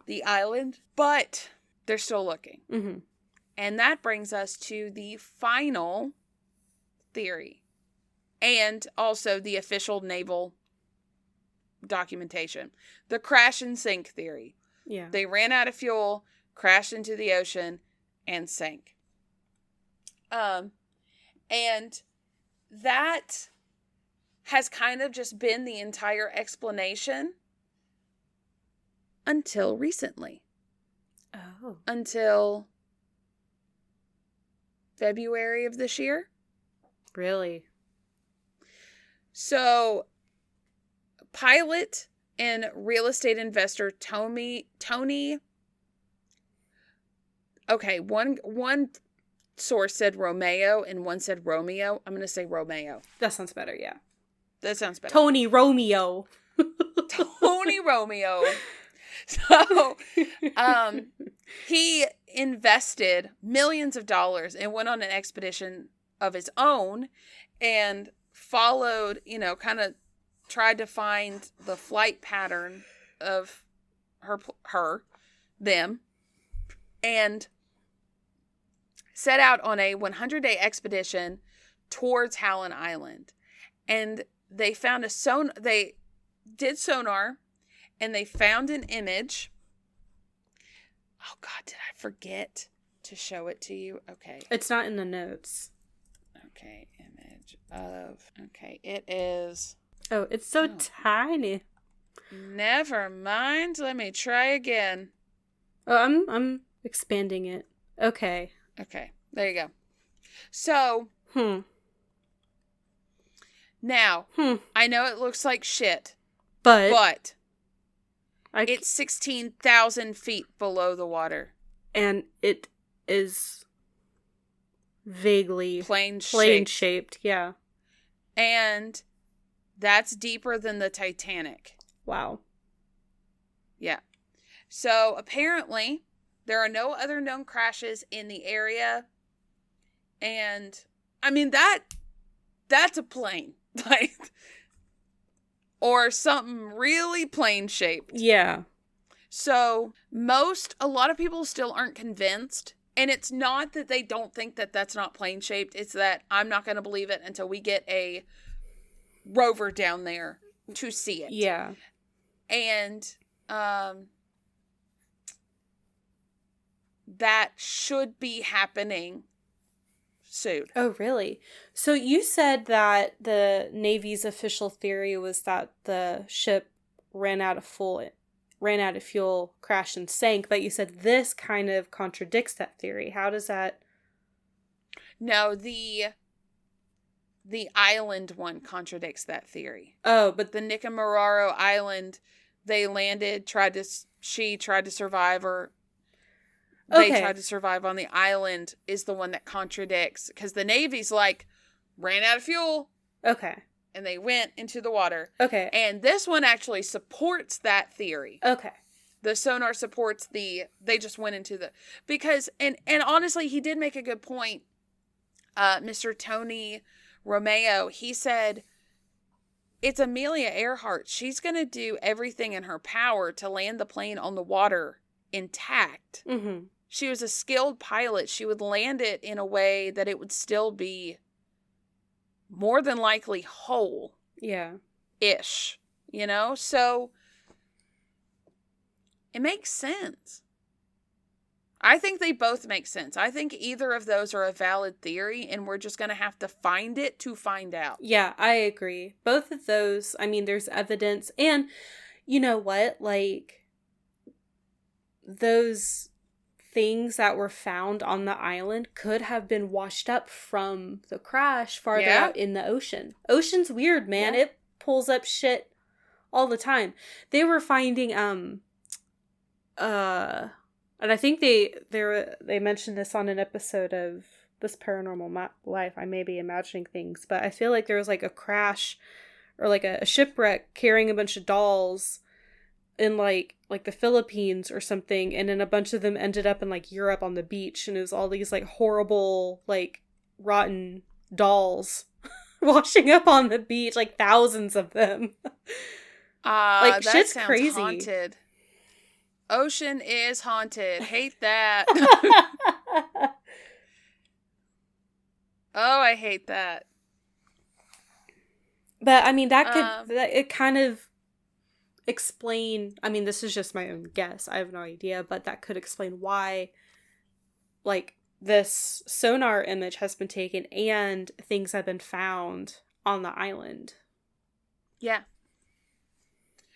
the island, but they're still looking. Mm-hmm. And that brings us to the final theory, and also the official naval documentation. The crash and sink theory. Yeah. They ran out of fuel, crashed into the ocean, and sank. And that has kind of just been the entire explanation until recently. Oh. Until February of this year. Really? So, pilot and real estate investor Tony. Okay, one source said Romeo and one said Romeo. I'm going to say Romeo. That sounds better, yeah. That sounds better. Tony Romeo. Tony Romeo. So, he invested millions of dollars and went on an expedition of his own and followed, kind of tried to find the flight pattern of them, and set out on a 100-day expedition towards Howland Island. And they found they did sonar, and they found an image. Oh God, did I forget to show it to you? Okay. It's not in the notes. Okay, image of... Okay, it is... Oh, it's so tiny. Never mind. Let me try again. Oh, I'm expanding it. Okay. Okay, there you go. So... Now, I know it looks like shit, but it's 16,000 feet below the water. And it is vaguely plane-shaped, yeah. And that's deeper than the Titanic. Wow. Yeah. So, apparently, there are no other known crashes in the area. And, I mean, that's a plane. Like, or something really plane-shaped. Yeah. So, a lot of people still aren't convinced. And it's not that they don't think that that's not plane-shaped. It's that I'm not going to believe it until we get a rover down there to see it. Yeah. And that should be happening soon. Oh, really? So you said that the Navy's official theory was that the ship ran out of fuel, crashed and sank, but you said this kind of contradicts that theory. How does that... No, the island one contradicts that theory. Oh, but the Nicomararo Island, they landed, she tried to survive, or they tried to survive on the island, is the one that contradicts, because the Navy's like, ran out of fuel. Okay. And they went into the water. Okay. And this one actually supports that theory. Okay. The sonar supports they just went into because, and honestly, he did make a good point. Mr. Tony Romeo, he said, it's Amelia Earhart. She's going to do everything in her power to land the plane on the water intact. Mm-hmm. She was a skilled pilot. She would land it in a way that it would still be more than likely whole. Yeah. Ish. You know? So it makes sense. I think they both make sense. I think either of those are a valid theory, and we're just going to have to find it to find out. Yeah, I agree. Both of those, I mean, there's evidence. And you know what? Like, those things that were found on the island could have been washed up from the crash farther out in the ocean. Ocean's weird, man. It pulls up shit all the time. They were finding, and I think they mentioned this on an episode of This Paranormal Life. I may be imagining things, but I feel like there was like a crash or like a shipwreck carrying a bunch of dolls in like the Philippines or something, and then a bunch of them ended up in like Europe on the beach, and it was all these like horrible, like rotten dolls washing up on the beach, like thousands of them. Like that shit's sounds crazy. Haunted. Ocean is haunted. Hate that. Oh, I hate that. But I mean, it kind of explain, I mean, this is just my own guess, I have no idea, but that could explain why like this sonar image has been taken and things have been found on the island.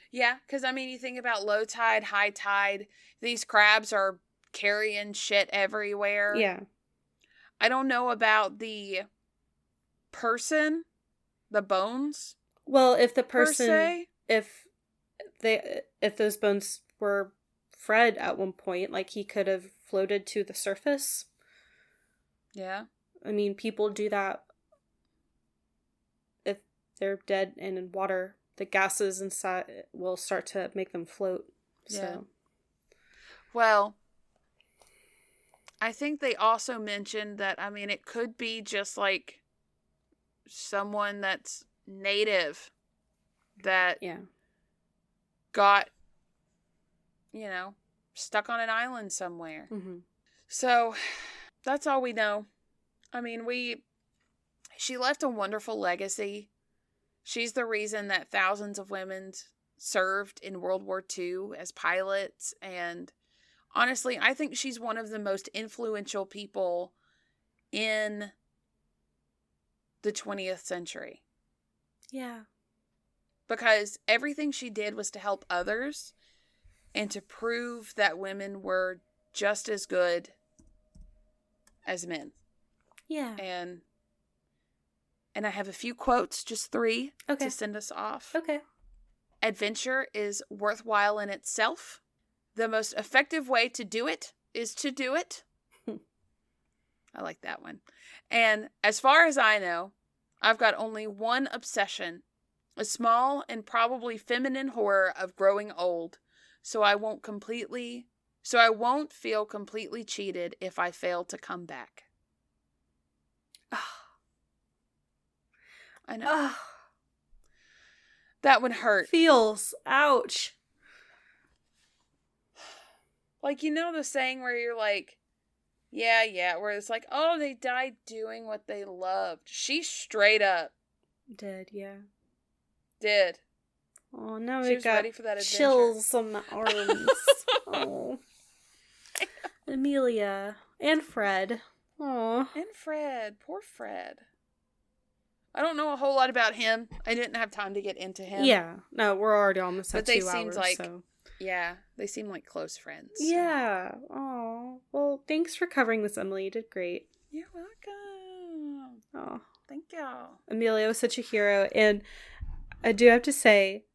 Yeah, because I mean, you think about low tide, high tide, these crabs are carrying shit everywhere. Yeah. I don't know about the person, the bones. Well, if the person, per se. if those bones were Fred at one point, like he could have floated to the surface. Yeah. I mean, people do that if they're dead and in water. The gases inside will start to make them float. So. Yeah. Well, I think they also mentioned that, I mean, it could be just like someone that's native that got, stuck on an island somewhere. Mm-hmm. So that's all we know. I mean, she left a wonderful legacy. She's the reason that thousands of women served in World War II as pilots. And honestly, I think she's one of the most influential people in the 20th century. Yeah. Because everything she did was to help others and to prove that women were just as good as men. Yeah. And I have a few quotes, just 3, to send us off. Okay. Adventure is worthwhile in itself. The most effective way to do it is to do it. I like that one. And as far as I know, I've got only one obsession, a small and probably feminine horror of growing old, so I won't feel completely cheated if I fail to come back. I know. That would hurt. Feels. Ouch. Like, the saying where you're like, yeah, where it's like, oh, they died doing what they loved. She straight up did, yeah. Did. Oh, now she we was got ready for that adventure. Chills on the arms. Oh. Amelia and Fred. Oh. And Fred. Poor Fred. I don't know a whole lot about him. I didn't have time to get into him. Yeah. No, we're already almost at 2 hours. But they seemed like, so. Yeah, they seem like close friends. So. Yeah. Oh. Well, thanks for covering this, Emily. You did great. You're welcome. Oh. Thank y'all. Amelia was such a hero. And I do have to say,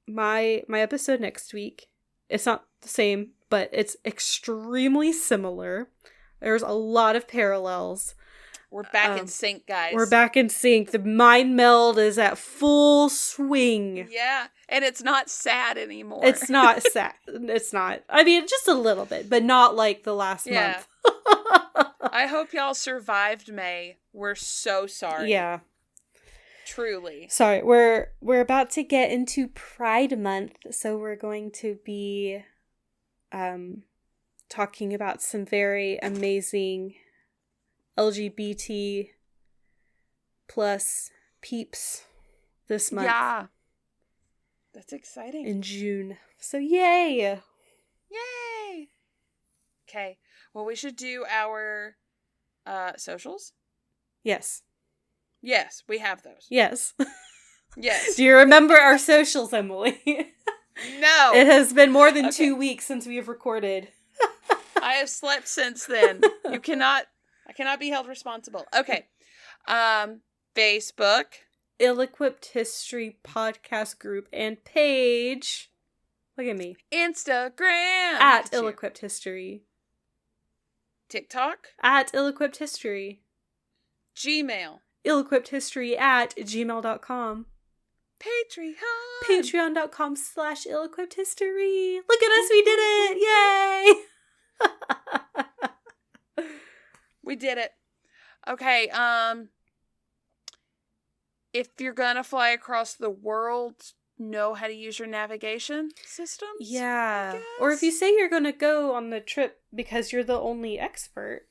my episode next week, it's not the same, but it's extremely similar. There's a lot of parallels. We're back in sync, guys. We're back in sync. The mind meld is at full swing. Yeah, and it's not sad anymore. It's not sad. It's not. I mean, just a little bit, but not like the last month. I hope y'all survived May. We're so sorry. Yeah. Truly. Sorry. We're about to get into Pride Month, so we're going to be talking about some very amazing LGBT plus peeps this month. Yeah. That's exciting. In June. So yay! Yay! Okay. Well, we should do our socials. Yes. Yes, we have those. Yes. Yes. Do you remember our socials, Emily? No. It has been more than 2 weeks since we have recorded. I have slept since then. I cannot be held responsible. Okay. Facebook. Ill-Equipped History podcast group and page. Look at me. Instagram. At Ill-Equipped History. TikTok. At Ill-Equipped History. Gmail. illequippedhistory@gmail.com. Patreon. Patreon.com/ill-equippedhistory. Look at us, we did it! Yay! We did it. Okay, if you're gonna fly across the world, know how to use your navigation systems? Yeah. Or if you say you're gonna go on the trip because you're the only expert,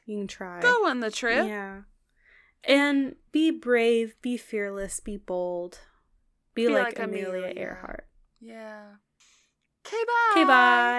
you can try. Go on the trip. Yeah. And be brave, be fearless, be bold. Be like Amelia Earhart. Yeah. Okay, bye. Okay, bye.